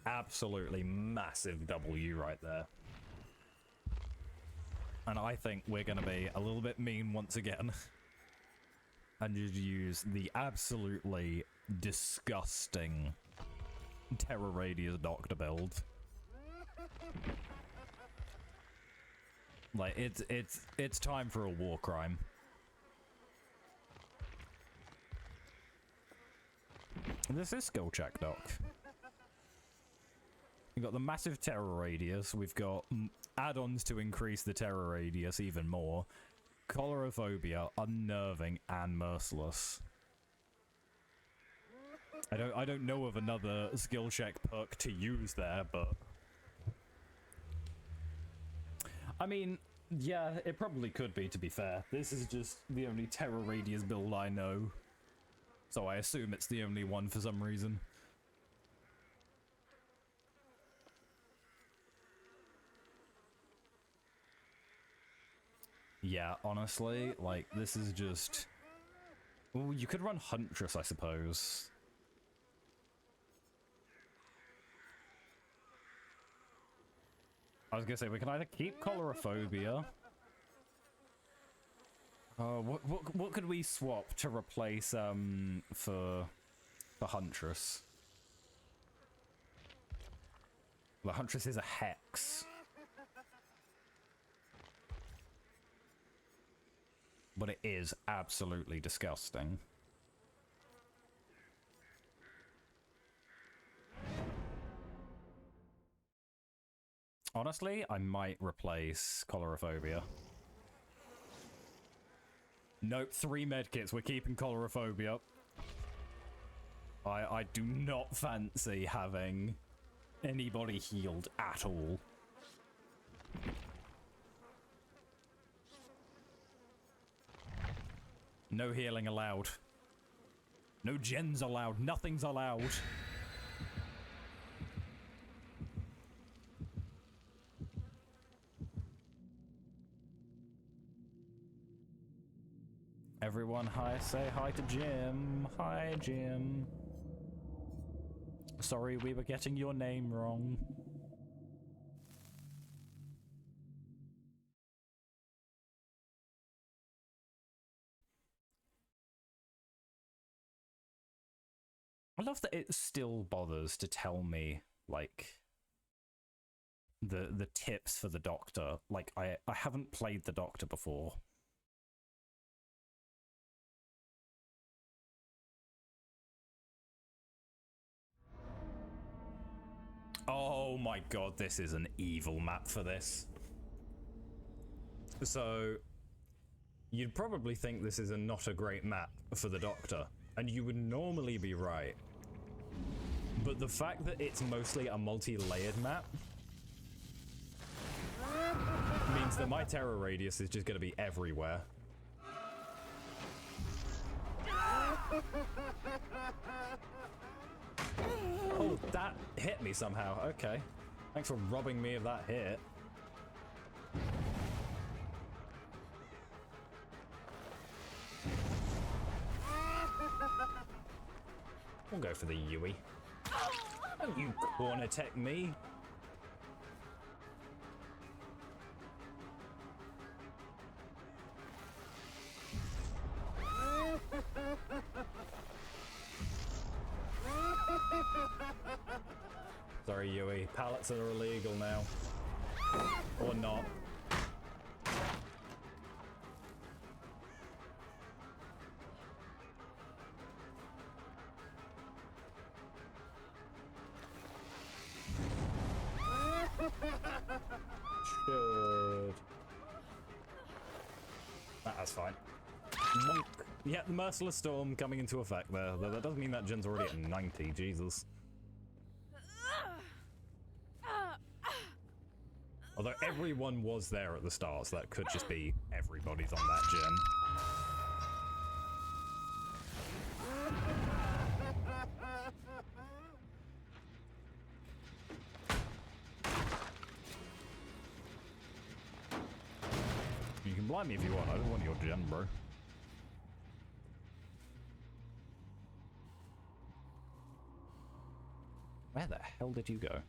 Absolutely massive W right there. And I think we're going to be a little bit mean once again. And just use the absolutely disgusting Terror Radius Doctor build. Like, it's time for a war crime. This is skill check, Doc. We've got the massive terror radius. We've got add-ons to increase the terror radius even more. Choleraphobia, unnerving, and merciless. I don't know of another skill check perk to use there, but I mean, yeah, it probably could be, to be fair. This is just the only terror radius build I know, so I assume it's the only one for some reason. Yeah, honestly, like, this is just... Ooh, you could run Huntress, I suppose. I was gonna say, we can either keep Choleraphobia... what could we swap to replace, for Huntress? The Huntress is a Hex. But it is absolutely disgusting. Honestly, I might replace choleraphobia. Nope, 3 medkits. We're keeping choleraphobia. I do not fancy having anybody healed at all. No healing allowed. No gens allowed. Nothing's allowed. Everyone, hi, say hi to Jim. Hi, Jim. Sorry, we were getting your name wrong. I love that it still bothers to tell me, like, the tips for the Doctor. Like, I haven't played the Doctor before. Oh my god, this is an evil map for this. So, you'd probably think this is not a great map for the Doctor, and you would normally be right. But the fact that it's mostly a multi-layered map means that my terror radius is just going to be everywhere. Oh, that hit me somehow. Okay. Thanks for robbing me of that hit. We'll go for the Yui. Don't you corner tech me. Sorry, Yui. Pallets are illegal now. Or not. Should. That's fine. Monk. Yeah, the Merciless Storm coming into effect there. Though that doesn't mean that gen's already at 90. Jesus. Although everyone was there at the start, so that could just be everybody's on that gen. You can blind me if you want, I don't want your gen, bro. Where the hell did you go?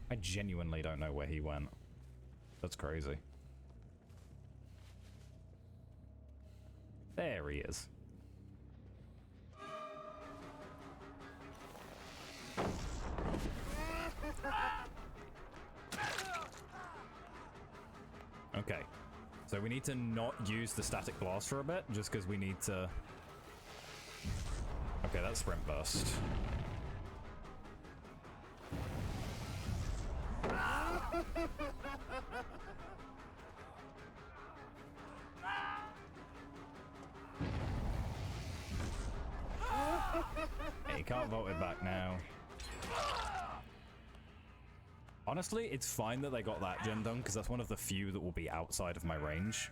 I genuinely don't know where he went. That's crazy. There he is. Okay. So we need to not use the static blast for a bit, just because we need to... Okay, that's sprint burst. Hey, you can't vote it back now. Honestly, it's fine that they got that gen done, because that's one of the few that will be outside of my range.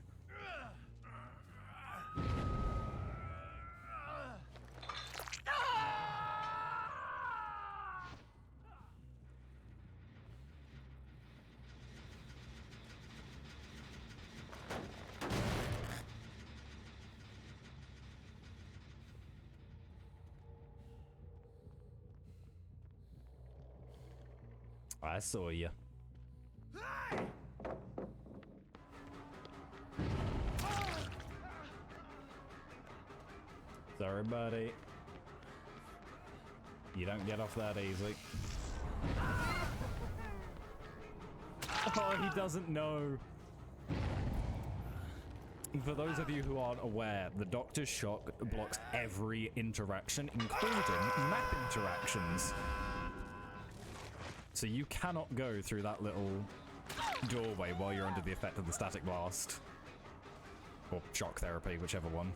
I saw you. Sorry, buddy. You don't get off that easy. Oh, he doesn't know. For those of you who aren't aware, the Doctor's Shock blocks every interaction, including map interactions. So you cannot go through that little doorway while you're under the effect of the static blast. Or shock therapy, whichever one.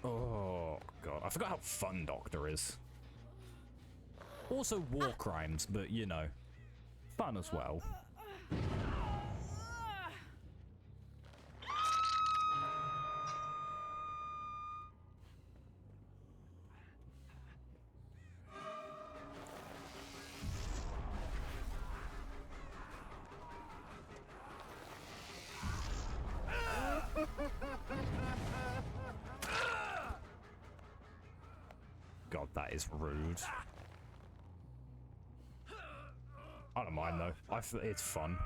Oh, God. I forgot how fun Doctor is. Also war crimes, but, you know, fun as well. God, that is rude. I don't mind though. It's fun.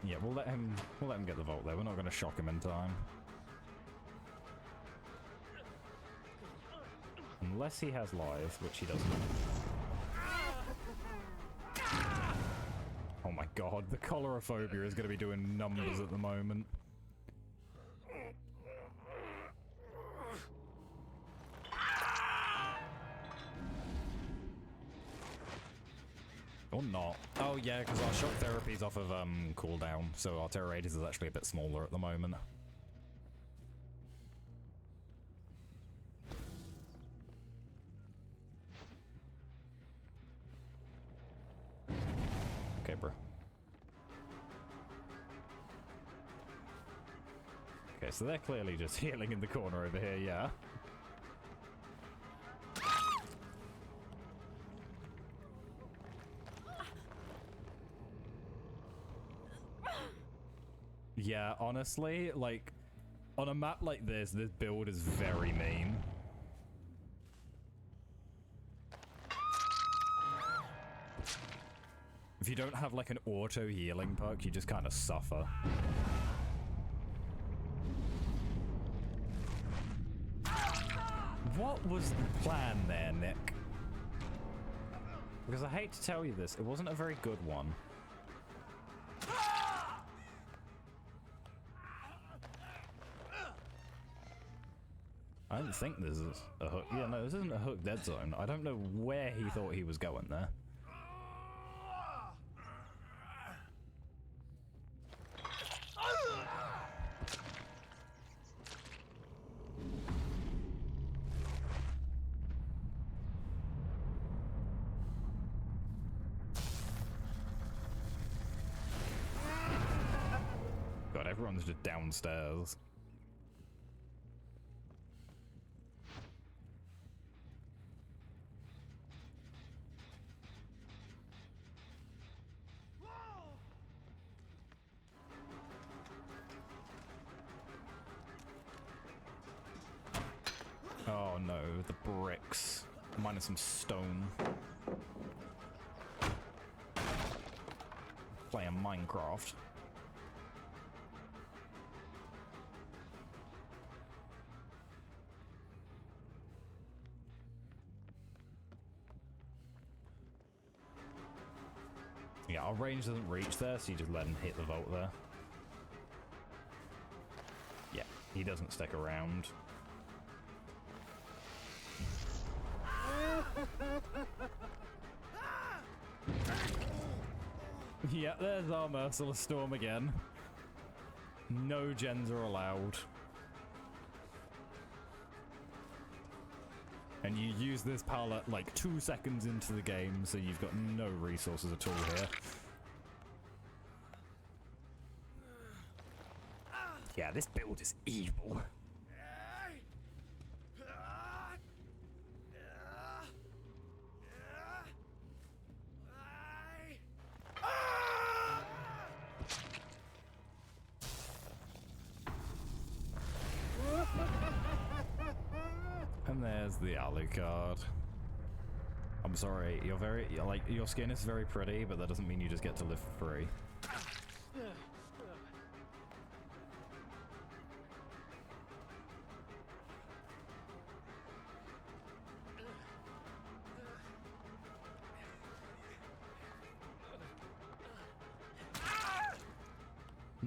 Yeah, we'll let him get the vault there. We're not going to shock him in time. Unless he has life, which he doesn't. Oh my god, the choleraphobia is going to be doing numbers at the moment. Or not. Oh yeah, because our shock therapy's off of cooldown, so our terror radius is actually a bit smaller at the moment. Okay, bro. Okay, so they're clearly just healing in the corner over here, yeah. Yeah, honestly, like, on a map like this build is very mean. If you don't have, like, an auto-healing perk, you just kind of suffer. What was the plan there, Nick? Because I hate to tell you this, it wasn't a very good one. I don't think this is a hook. Yeah, no, this isn't a hook dead zone. I don't know where he thought he was going there. God, everyone's just downstairs. Oh no, the bricks. Minus some stone. Playing Minecraft. Yeah, our range doesn't reach there, so you just let him hit the vault there. Yeah, he doesn't stick around. Yeah, there's our Merciless Storm again. No gens are allowed. And you use this pallet like 2 seconds into the game, so you've got no resources at all here. Yeah, this build is evil. There's the Alucard. I'm sorry, your skin is very pretty, but that doesn't mean you just get to live for free.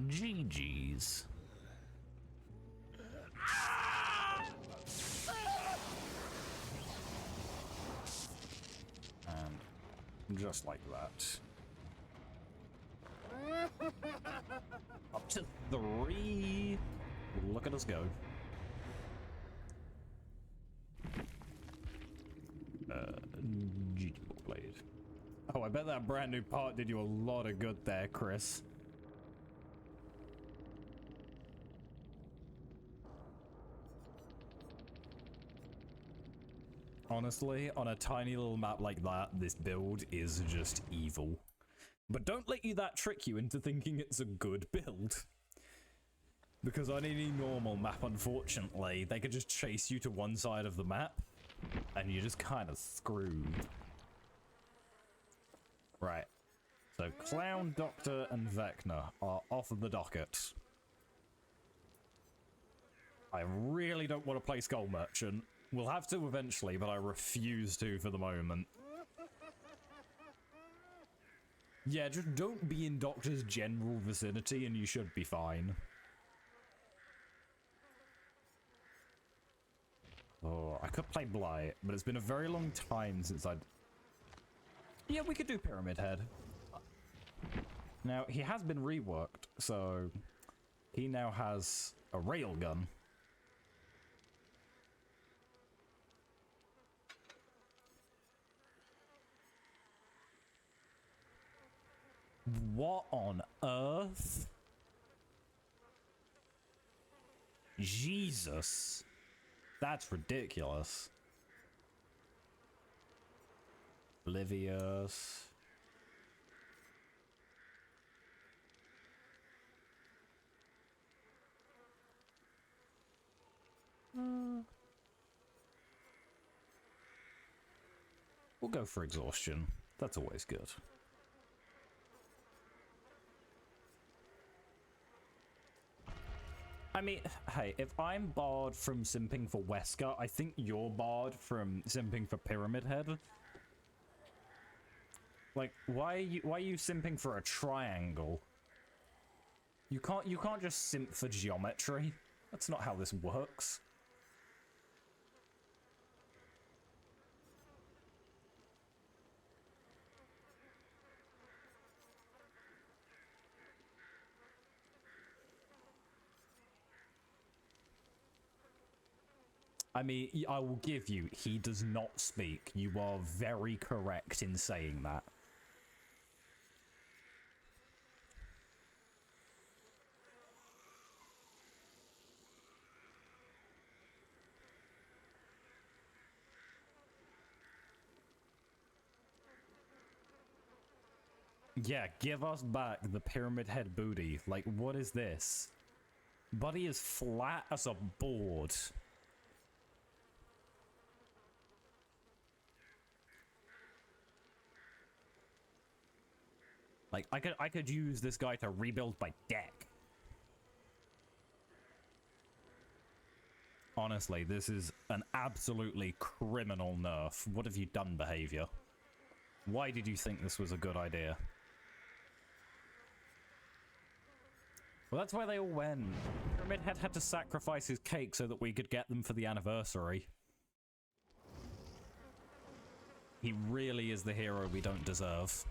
GG's. And just like that. Up to 3. Look at us go. GG blade. Oh, I bet that brand new part did you a lot of good there, Chris. Honestly, on a tiny little map like that, this build is just evil. But don't let that trick you into thinking it's a good build. Because on any normal map, unfortunately, they could just chase you to one side of the map, and you're just kind of screwed. Right. So Clown, Doctor, and Vecna are off of the docket. I really don't want to play Skull Merchant. We'll have to eventually, but I refuse to for the moment. Yeah, just don't be in Doctor's general vicinity and you should be fine. Oh, I could play Blight, but it's been a very long time since I'd... Yeah, we could do Pyramid Head. Now, he has been reworked, so he now has a railgun. What on earth? Jesus. That's ridiculous. Oblivious. We'll go for exhaustion. That's always good. I mean, hey, if I'm barred from simping for Wesker, I think you're barred from simping for Pyramid Head. Like, why are you simping for a triangle? You can't just simp for geometry. That's not how this works. I mean, I will give you, he does not speak. You are very correct in saying that. Yeah, give us back the Pyramid Head booty. Like, what is this? Buddy is flat as a board. Like, I could use this guy to rebuild my deck. Honestly, this is an absolutely criminal nerf. What have you done, behavior? Why did you think this was a good idea? Well, that's why they all went. Pyramid Head had to sacrifice his cake so that we could get them for the anniversary. He really is the hero we don't deserve.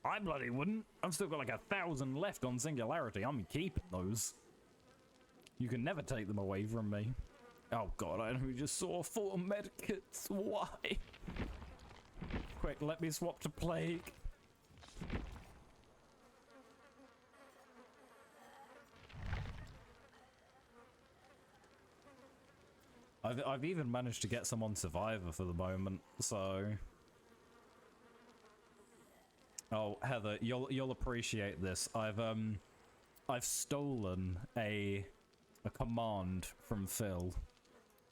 I bloody wouldn't. I've still got like 1,000 left on Singularity. I'm keeping those. You can never take them away from me. Oh god, I only just saw 4 medkits. Why? Quick, let me swap to Plague. I've even managed to get some on Survivor for the moment, so... Oh, Heather, you'll appreciate this. I've stolen a command from Phil,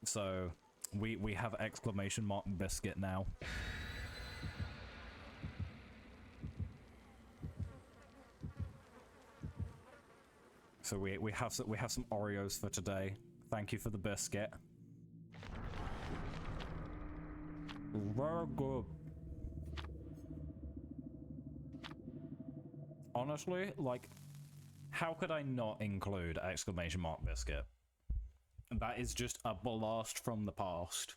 so we have exclamation mark biscuit now. So we have some Oreos for today. Thank you for the biscuit. Very good. Honestly, like, how could I not include exclamation mark biscuit? That is just a blast from the past.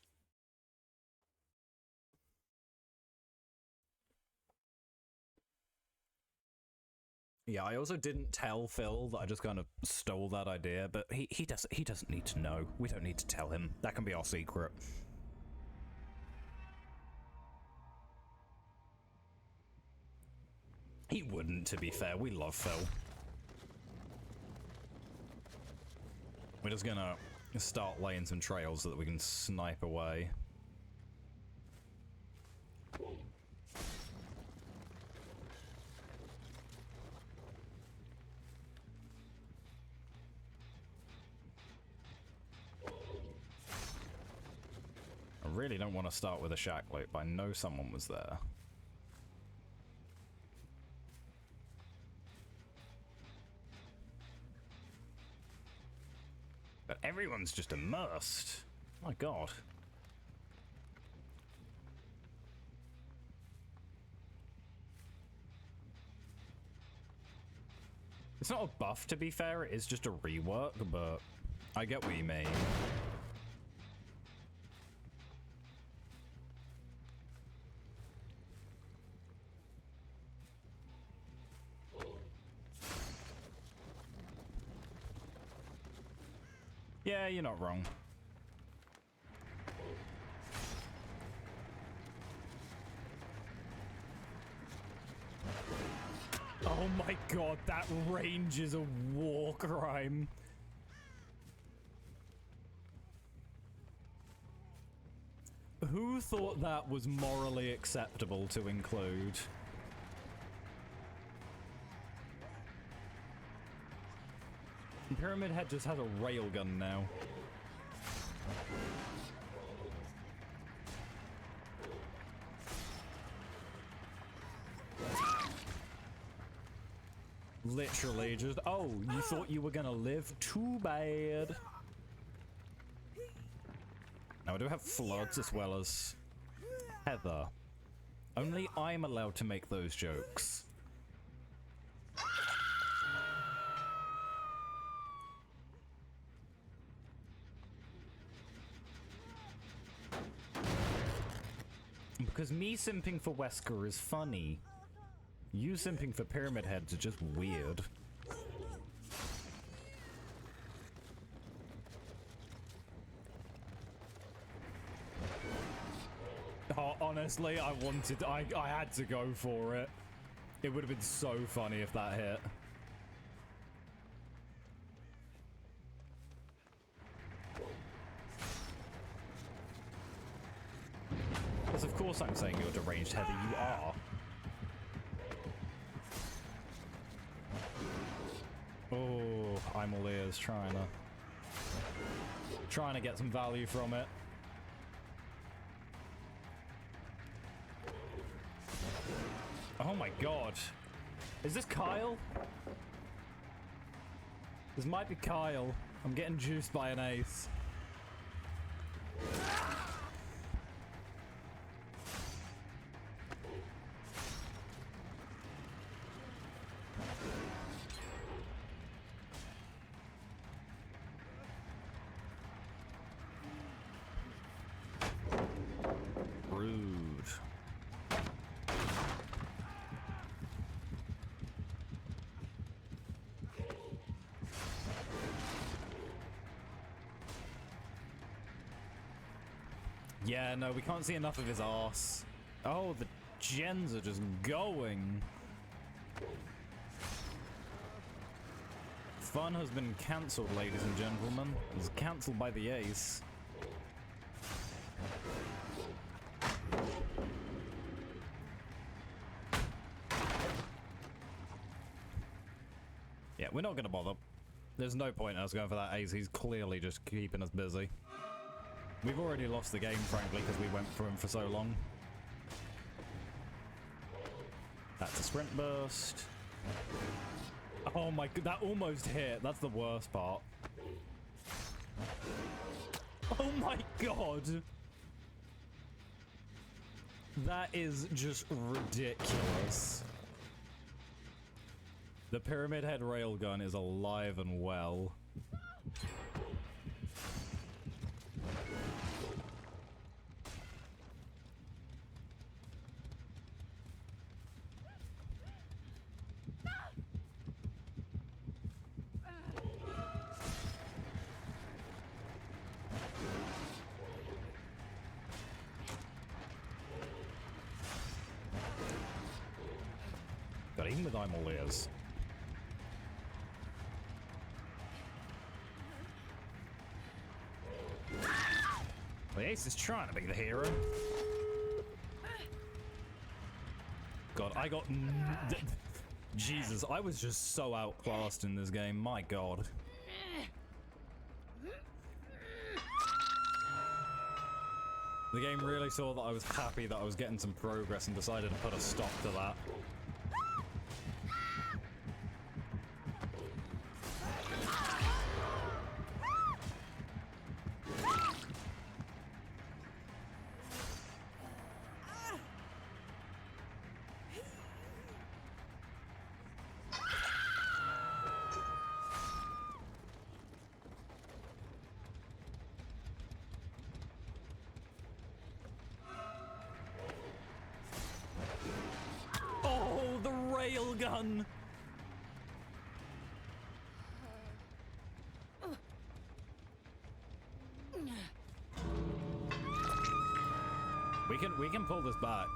Yeah, I also didn't tell Phil that I just kind of stole that idea, but he doesn't need to know. We don't need to tell him. That can be our secret. He wouldn't, to be fair. We love Phil. We're just gonna start laying some trails so that we can snipe away. I really don't want to start with a shack loop, but I know someone was there. But everyone's just immersed. My god. It's not a buff, to be fair, it is just a rework, but I get what you mean. Yeah, you're not wrong. Oh my god, that range is a war crime. Who thought that was morally acceptable to include? Pyramid Head just has a railgun now. Literally just, oh, you thought you were gonna live? Too bad. Now I do have floods as well as Heather. Only I'm allowed to make those jokes. Because me simping for Wesker is funny. You simping for Pyramid Heads are just weird. Oh, honestly, I had to go for it. It would have been so funny if that hit. Because of course I'm saying you're deranged, Heather, you are. Oh, I'm all ears trying to get some value from it. Oh my god. Is this Kyle? This might be Kyle. I'm getting juiced by an ace. Yeah, no, we can't see enough of his arse. Oh, the gens are just going. Fun has been cancelled, ladies and gentlemen. It was cancelled by the ace. we're not gonna bother. There's no point in us going for that ace. He's clearly just keeping us busy. We've already lost the game, frankly, because we went for him for so long. That's a sprint burst. Oh my god, that almost hit. That's the worst part. Oh my god. That is just ridiculous. The Pyramid Head Railgun is alive and well. But even with Imoliers. The ace is trying to be the hero. God, I got... Jesus, I was just so outclassed in this game. My god. The game really saw that I was happy that I was getting some progress and decided to put a stop to that. Railgun! We can pull this back.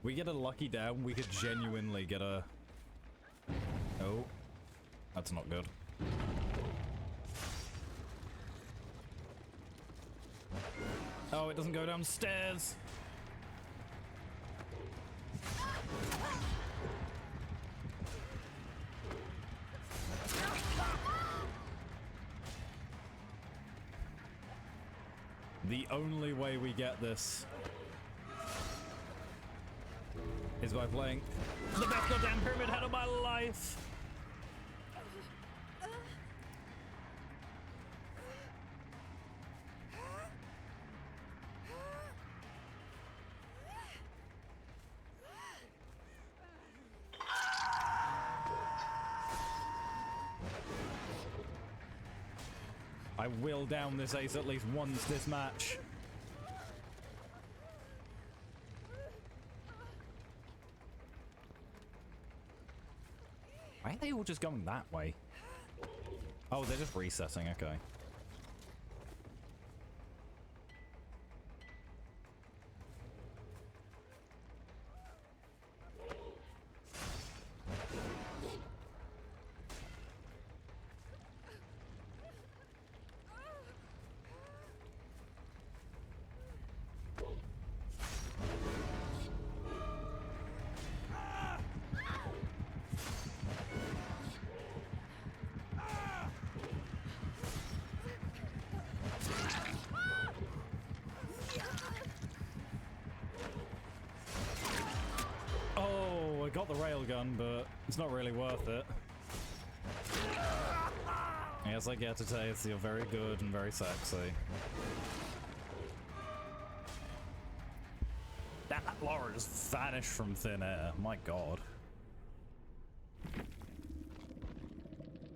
We get a lucky down, we could genuinely get a... Oh. That's not good. Oh, it doesn't go downstairs! The only way we get this is by playing the best goddamn Pyramid Head of my life. I will down this ace at least once this match. Why are they all just going that way? Oh, they're just resetting, okay. I got the railgun, but it's not really worth it. Yes, I get to taste. You're very good and very sexy. That Laura just vanished from thin air. My god.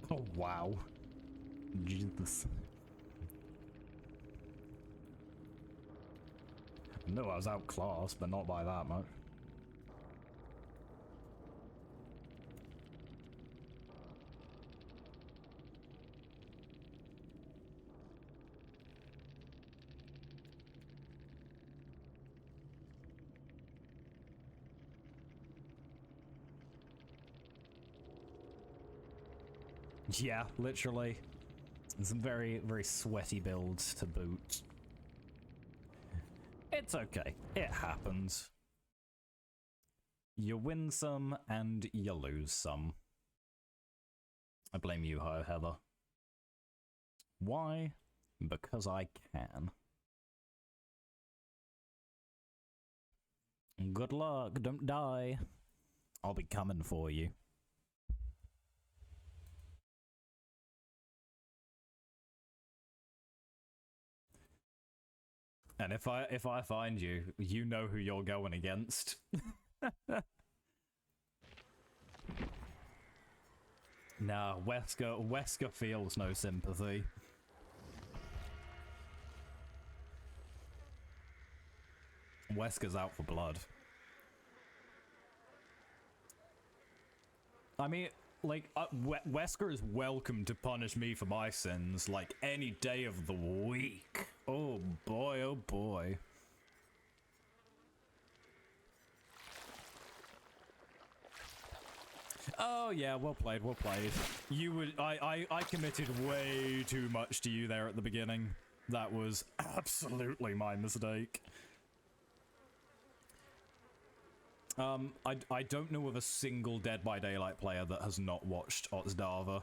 Oh, wow. Jesus. I knew I was outclassed, but not by that much. Yeah, literally. Some very, very sweaty builds to boot. It's okay. It happens. You win some and you lose some. I blame you, Heather. Why? Because I can. Good luck, don't die. I'll be coming for you. And if I find you, you know who you're going against. Nah, Wesker feels no sympathy. Wesker's out for blood. I mean, like, Wesker is welcome to punish me for my sins, like, any day of the week. Oh boy, oh boy. Oh yeah, well played, well played. You would, I committed way too much to you there at the beginning. That was absolutely my mistake. I don't know of a single Dead by Daylight player that has not watched Otzdava.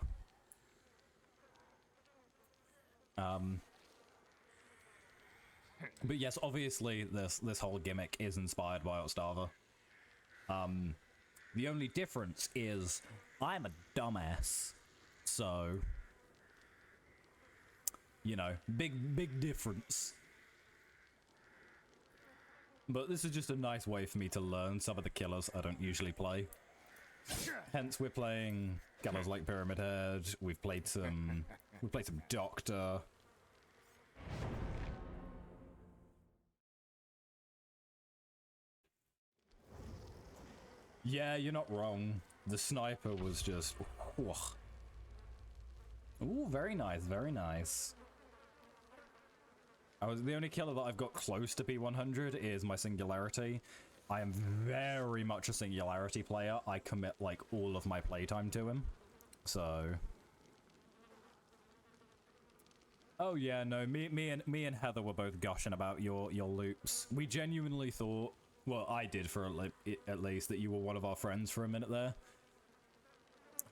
But yes, obviously this whole gimmick is inspired by Otzdava. The only difference is I'm a dumbass, so you know, big difference. But this is just a nice way for me to learn some of the killers I don't usually play. Hence, we're playing Gallows Lake Pyramid Head. We played some Doctor. Yeah, you're not wrong. The sniper was just. Ooh, very nice, very nice. The only killer that I've got close to P100 is my Singularity. I am very much a Singularity player. I commit like all of my playtime to him. So. Oh yeah, no, me and Heather were both gushing about your loops. We genuinely thought, well, I did for at least, that you were one of our friends for a minute there,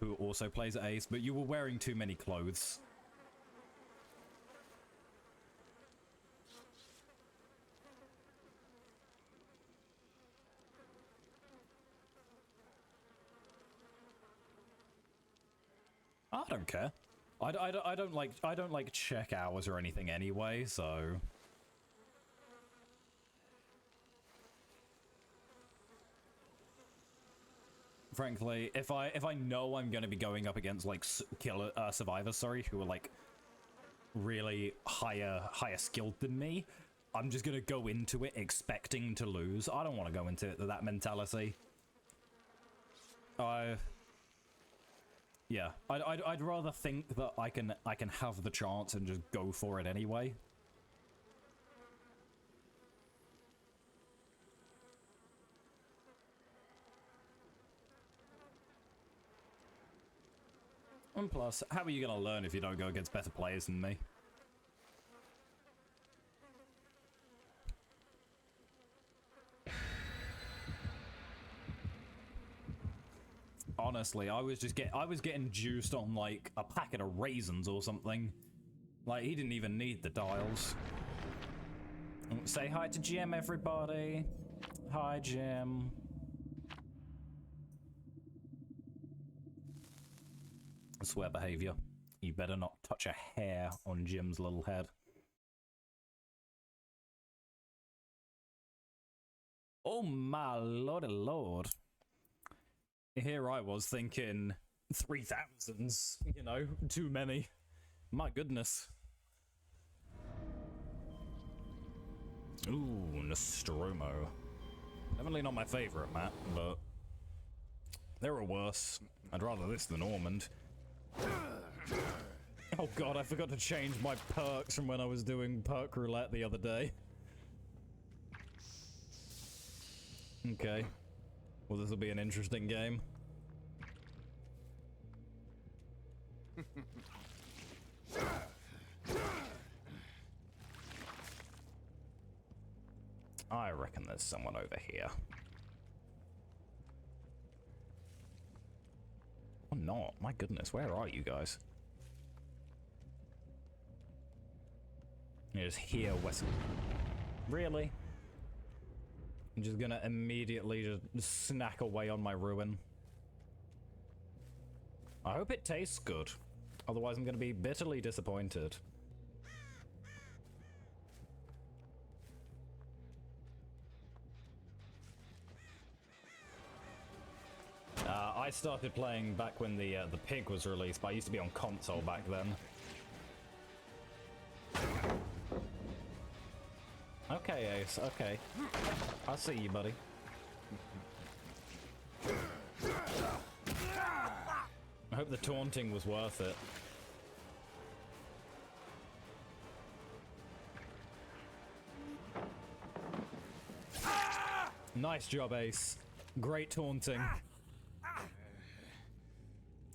who also plays at Ace, but you were wearing too many clothes. I don't care. I don't like check hours or anything anyway, so. Frankly, if I know I'm going to be going up against like survivors, sorry, who are like really higher skilled than me, I'm just gonna go into it expecting to lose. I don't want to go into it with that mentality. Yeah, I'd rather think that I can have the chance and just go for it anyway. And plus, how are you gonna learn if you don't go against better players than me? Honestly, I was getting juiced on like a packet of raisins or something. Like, he didn't even need the dials. Say hi to Jim, everybody. Hi, Jim. I swear behavior. You better not touch a hair on Jim's little head. Oh my lordy lord. Here I was thinking 3,000s, you know, too many. My goodness. Ooh, Nostromo. Definitely not my favorite map, but there are worse. I'd rather this than Ormond. Oh god, I forgot to change my perks from when I was doing perk roulette the other day. Okay. Well, this will be an interesting game. I reckon there's someone over here. Or not. My goodness, where are you guys? You're just here, West. Really? I'm just gonna immediately just snack away on my ruin. I hope it tastes good. Otherwise I'm gonna be bitterly disappointed. I started playing back when the Pig was released, but I used to be on console back then. Okay, Ace, okay. I see you, buddy. I hope the taunting was worth it. Nice job, Ace. Great taunting.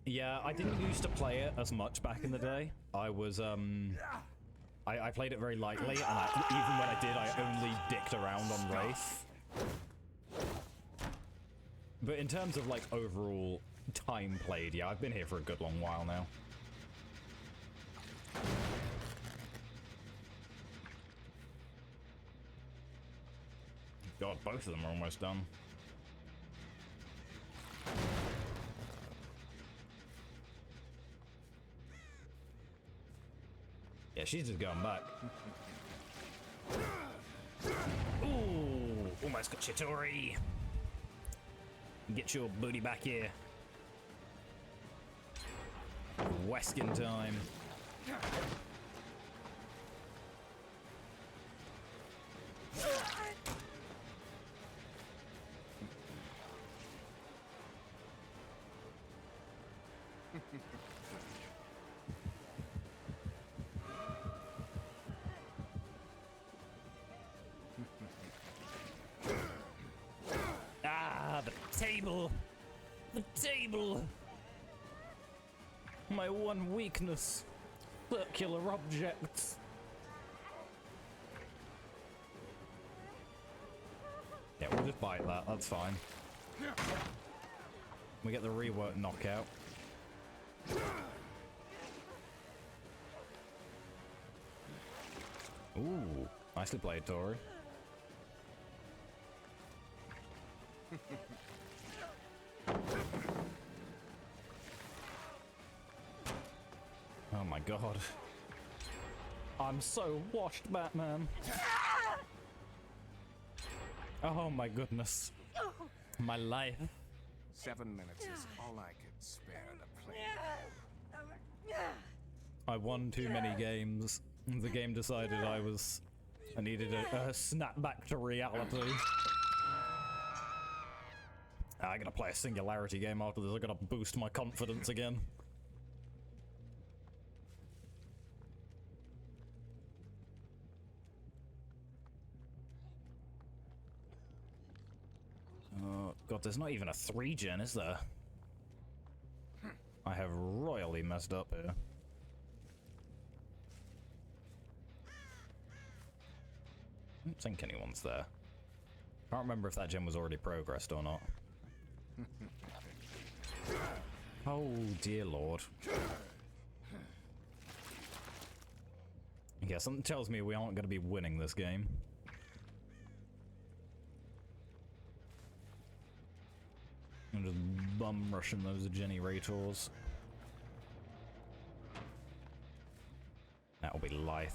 Yeah, I didn't used to play it as much back in the day. I was, I played it very lightly, and even when I did, I only dicked around on Wraith. But in terms of, like, overall time played, yeah, I've been here for a good long while now. God, both of them are almost done. Yeah, she's just going back. Ooh, almost got Chitori. Get your booty back here. Weskin time. Table! The table! My one weakness. Circular objects. Yeah, we'll just bite that, that's fine. We get the rework knockout. Ooh, nicely played, Tori. Oh my god. I'm so washed, Batman. Oh my goodness. My life. 7 minutes is all I can spare to play. I won too many games. The game decided I needed a snap back to reality. I gotta play a Singularity game after this. I gotta boost my confidence again. Oh god, there's not even a 3-gen, is there? I have royally messed up here. I don't think anyone's there. Can't remember if that gen was already progressed or not. Oh dear lord. Yeah, something tells me we aren't going to be winning this game. I'm just bum rushing those generators. That'll be lithe.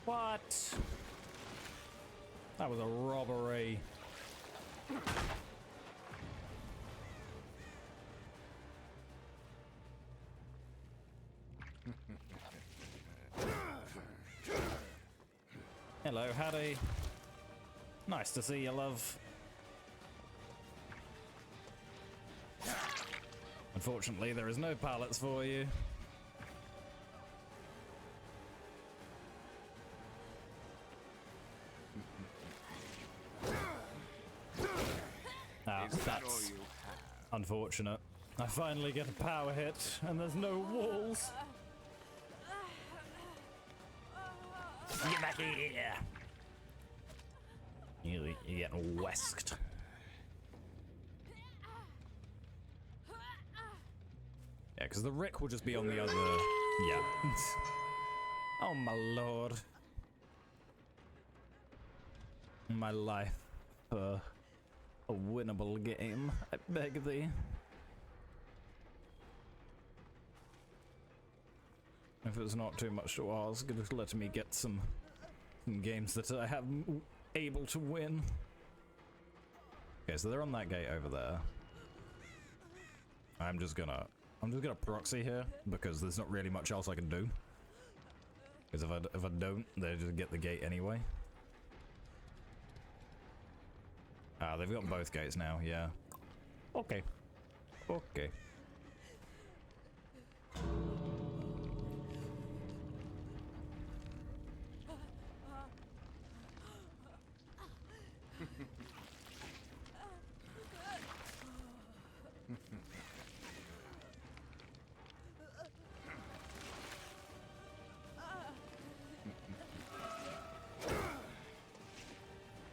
What? That was a robbery. Hello, Hattie. Nice to see you, love. Unfortunately, there is no pallets for you. That's unfortunate. I I finally get a power hit, and there's no walls. Get back here! You're getting whisked. Yeah, because the Rick will just be on the other... Yeah. Oh my lord. My life. A winnable game, I beg thee. If it's not too much to ask, just let me get some games that I have able to win. Okay, so they're on that gate over there. I'm just gonna proxy here because there's not really much else I can do. Because if I don't, they just get the gate anyway. Ah, they've got both gates now. Yeah. Okay. Okay.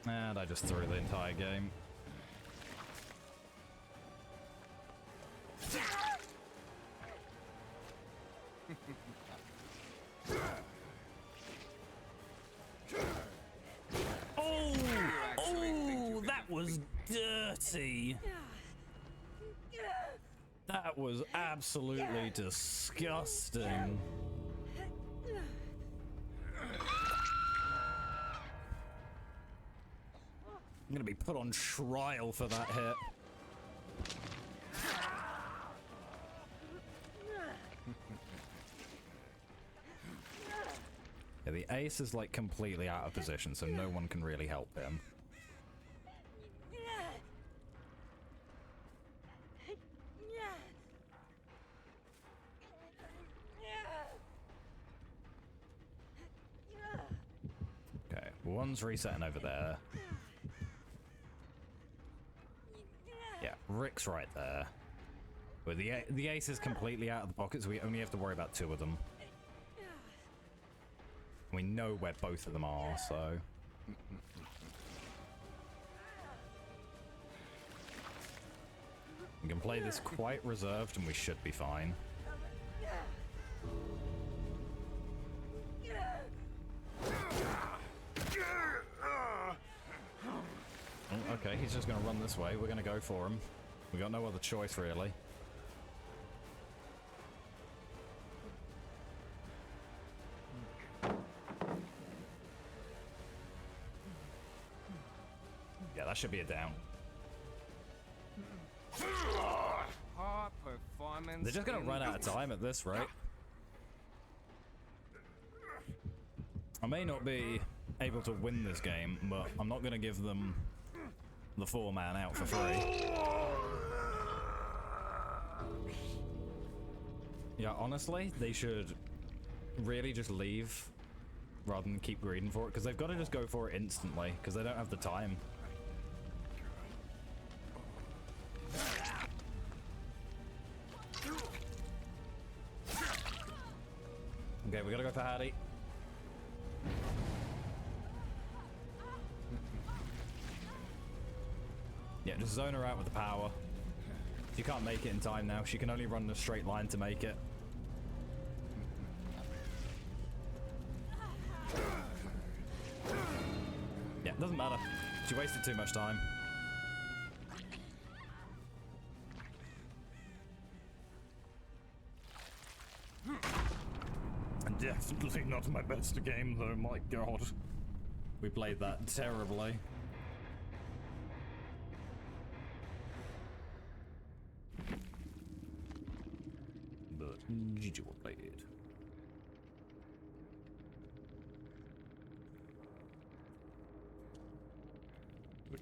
And I just threw the entire game. Oh, that was dirty. That was absolutely disgusting. I'm gonna be put on trial for that hit. Yeah, the ace is like completely out of position, so no one can really help him. Okay, one's resetting over there. Yeah, Rick's right there. But the ace is completely out of the pocket, so we only have to worry about two of them. We know where both of them are, so... We can play this quite reserved and we should be fine. Oh, okay, he's just gonna run this way. We're gonna go for him. We got no other choice, really. Yeah, that should be a down. They're just gonna run out of time at this rate. I may not be able to win this game, but I'm not gonna give them the 4-man out for free. Yeah, honestly, they should really just leave rather than keep greeding for it, because they've got to just go for it instantly, because they don't have the time. Okay, we gotta go for Hattie. Yeah, just zone her out with the power. She can't make it in time now. She can only run in a straight line to make it. Yeah, doesn't matter. She wasted too much time. Definitely not my best game though, my god. We played that terribly. But GG will play it.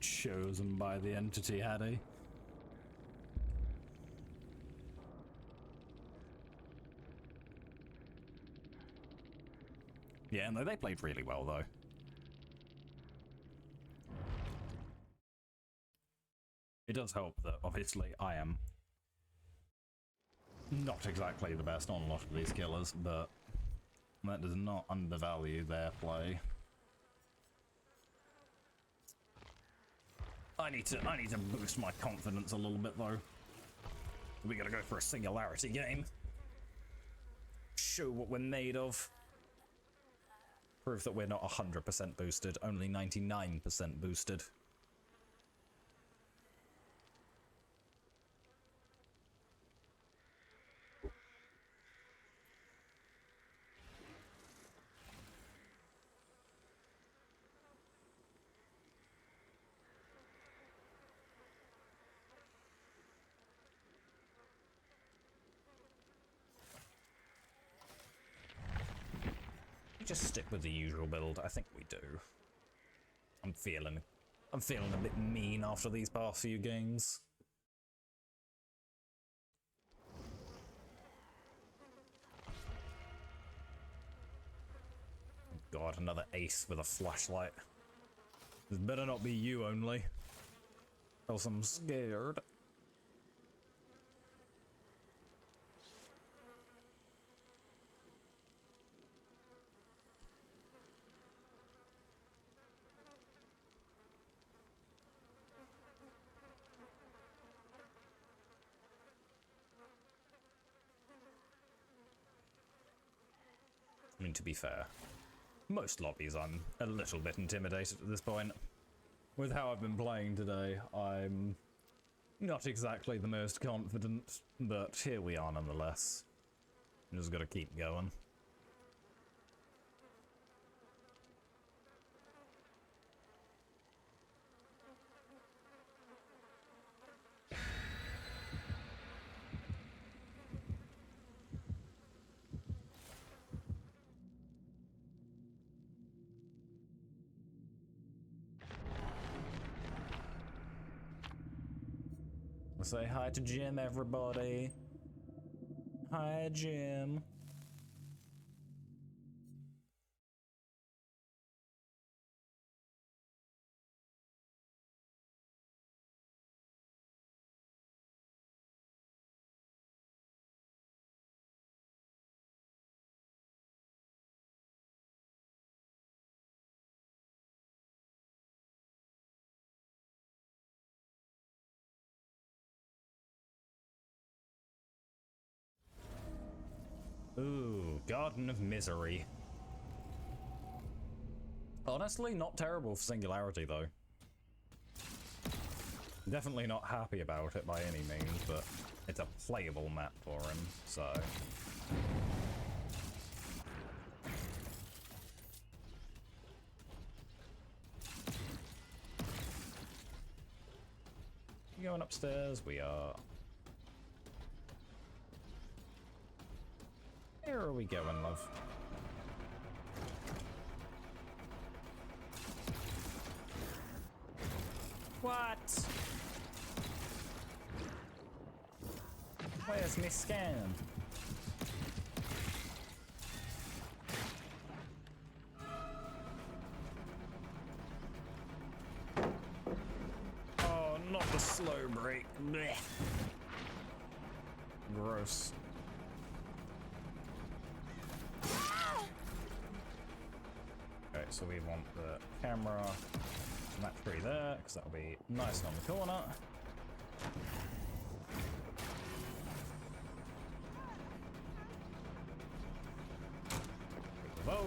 Chosen by the entity, had he? Yeah, no, they played really well, though. It does help that, obviously, I am not exactly the best on a lot of these killers, but that does not undervalue their play. I need to boost my confidence a little bit though. We gotta go for a singularity game. Show what we're made of. Prove that we're not 100% boosted, only 99% boosted. Just stick with the usual build. I think we do. I'm feeling a bit mean after these past few games. God, another ace with a flashlight. This better not be you only. Else I'm scared. I mean, to be fair, most lobbies I'm a little bit intimidated at this point. With how I've been playing today, I'm not exactly the most confident, but here we are nonetheless. Just gotta keep going. Say hi to Jim, everybody. Hi, Jim. Ooh, Garden of Misery. Honestly, not terrible for Singularity, though. Definitely not happy about it by any means, but it's a playable map for him, so... You going upstairs? We are. Where are we going, love? What? Where's my scan? Oh, not the slow break. Blech. Gross. Okay, so we want the camera and that tree there, because that'll be nice and on the corner. With the bow,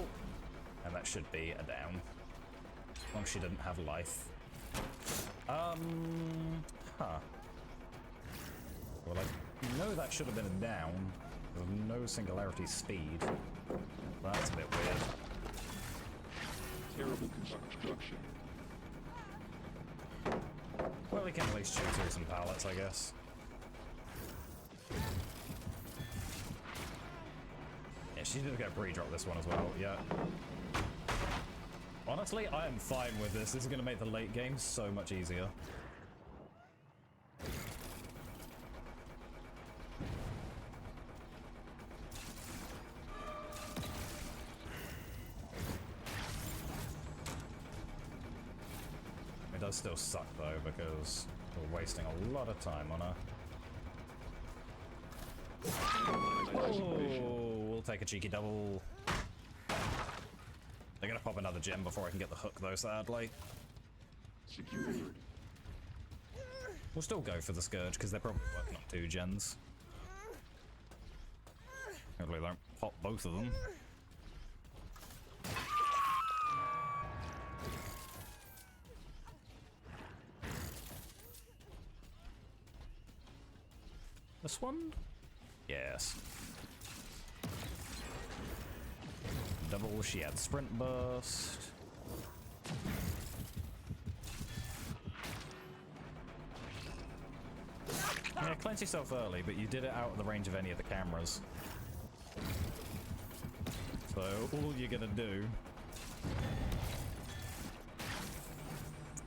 and that should be a down. As long as she didn't have life. Huh. Well, I know that should have been a down. There's no singularity speed. That's a bit weird. Terrible construction. Well, we can at least shoot through some pallets, I guess. Yeah, she did get pre-drop this one as well, yeah. Honestly, I am fine with this. This is going to make the late game so much easier. It does still suck though, because we're wasting a lot of time on her. Oh, we'll take a cheeky double. They're gonna pop another gem before I can get the hook though, sadly. Secured. We'll still go for the Scourge, because they're probably working on 2 gens. Hopefully they don't pop both of them. This one? Yes. Double, she had sprint burst. Yeah, cleanse yourself early, but you did it out of the range of any of the cameras. So all you're gonna do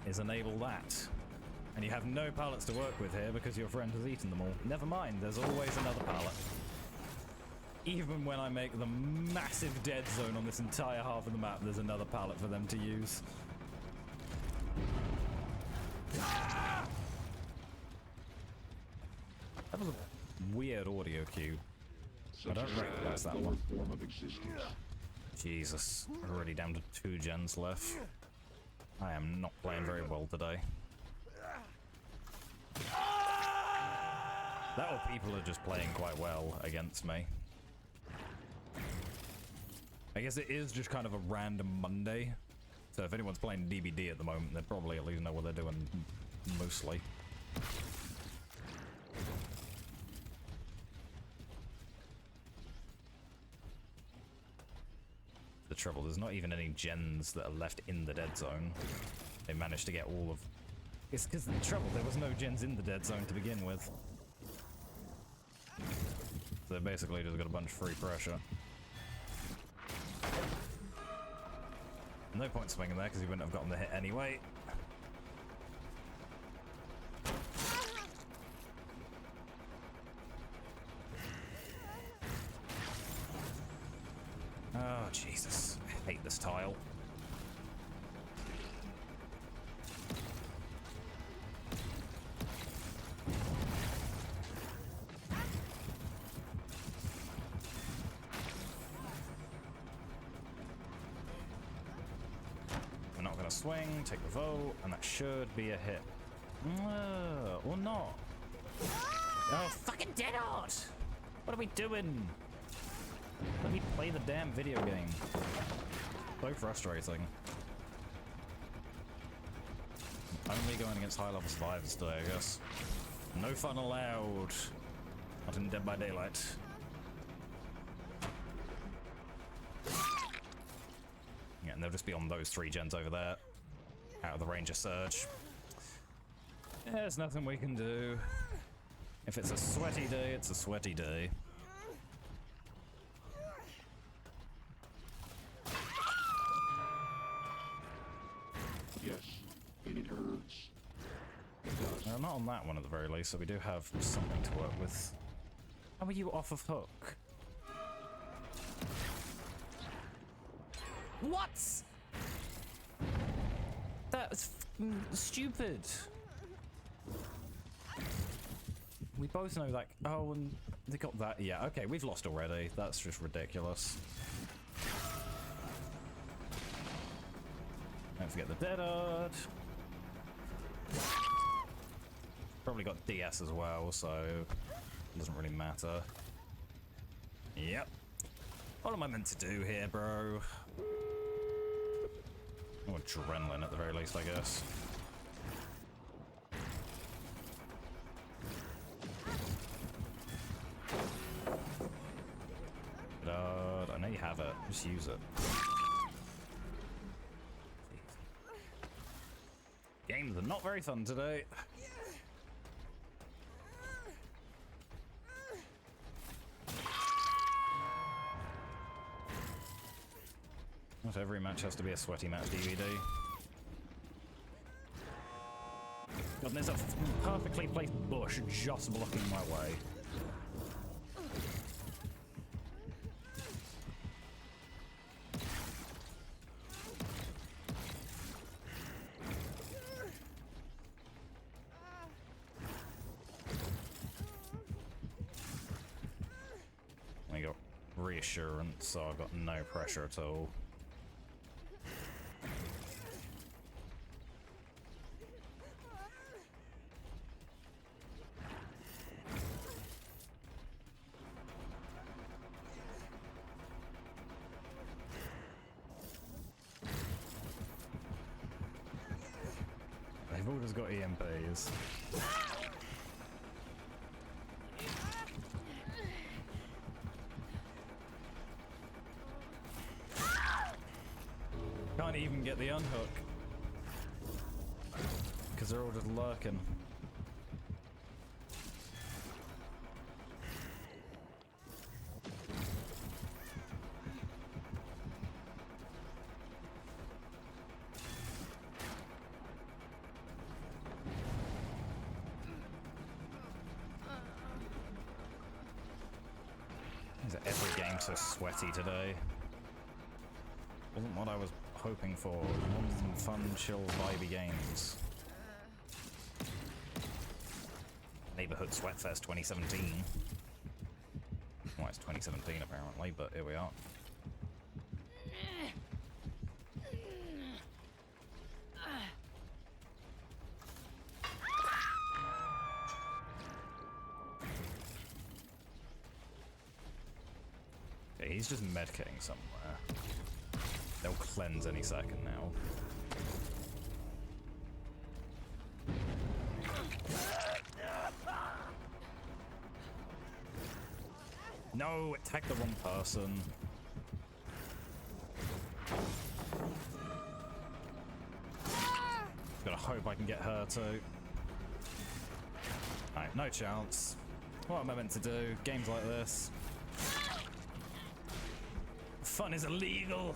is enable that. And you have no pallets to work with here because your friend has eaten them all. Never mind, there's always another pallet. Even when I make the massive dead zone on this entire half of the map, there's another pallet for them to use. That was a weird audio cue. I don't recognize that one. Form of existence. Jesus, we're already down to 2 gens left. I am not playing very well today. That or people are just playing quite well against me. I guess it is just kind of a random Monday. So if anyone's playing DBD at the moment, they probably at least know what they're doing, mostly. The trouble, there's not even any gens that are left in the dead zone. They managed to get all of... It's because of the trouble, there was no gens in the dead zone to begin with. So they basically just got a bunch of free pressure. No point swinging there because he wouldn't have gotten the hit anyway. Oh, Jesus. I hate this tile. We're not going to swing, take the vote, and that should be a hit. Or not. Oh, fucking dead art! What are we doing? Let me play the damn video game. So frustrating. Only going against high level survivors today, I guess. No fun allowed. Not in Dead by Daylight. Yeah, and they'll just be on those 3 gens over there. Out of the range of Surge. There's nothing we can do. If it's a sweaty day, it's a sweaty day. Yes, and it hurts. Not on that one at the very least, so we do have something to work with. How are you off of hook? What? That was stupid. We both know that. Oh, and they got that. Yeah, okay, we've lost already. That's just ridiculous. Don't forget the dead art. Probably got DS as well, so it doesn't really matter. Yep. What am I meant to do here, bro? Oh, adrenaline at the very least, I guess. I know you have it. Just use it. Games are not very fun today. Not every match has to be a sweaty match, DVD. God, there's a perfectly placed bush just blocking my way. insurance, so I've got no pressure at all. They've all just got EMPs. Can't even get the unhook. Because they're all just lurking. Is it every game so sweaty today? Wasn't what I was hoping for. I wanted some fun, chill, vibey games. Neighborhood Sweatfest 2017. Well, it's 2017 apparently, but here we are. Okay, he's just medkitting somewhere. They'll cleanse any second now. No, attack the wrong person. Gotta hope I can get her too. Alright, no chance. What am I meant to do? Games like this. Fun is illegal.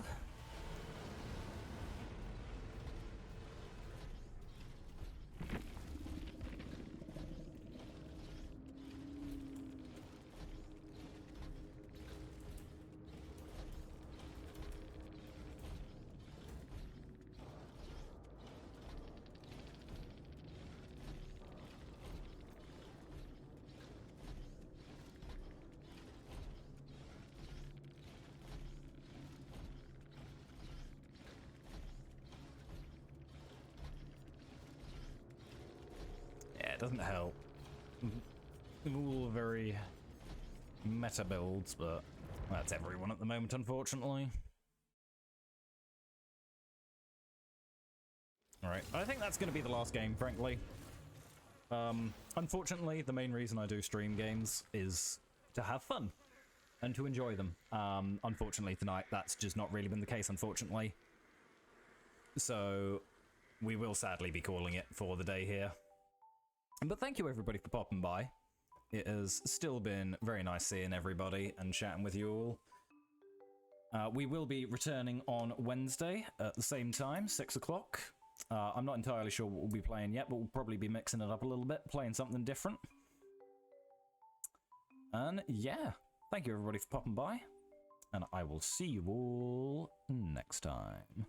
Doesn't help. All very meta builds, but that's everyone at the moment, unfortunately. Alright, I think that's going to be the last game, frankly. Unfortunately, the main reason I do stream games is to have fun and to enjoy them. Unfortunately, tonight, that's just not really been the case, unfortunately. So, we will sadly be calling it for the day here. But thank you everybody for popping by. It has still been very nice seeing everybody and chatting with you all. We will be returning on Wednesday at the same time, 6 o'clock. I'm not entirely sure what we'll be playing yet, but we'll probably be mixing it up a little bit, playing something different. And yeah, thank you everybody for popping by. And I will see you all next time.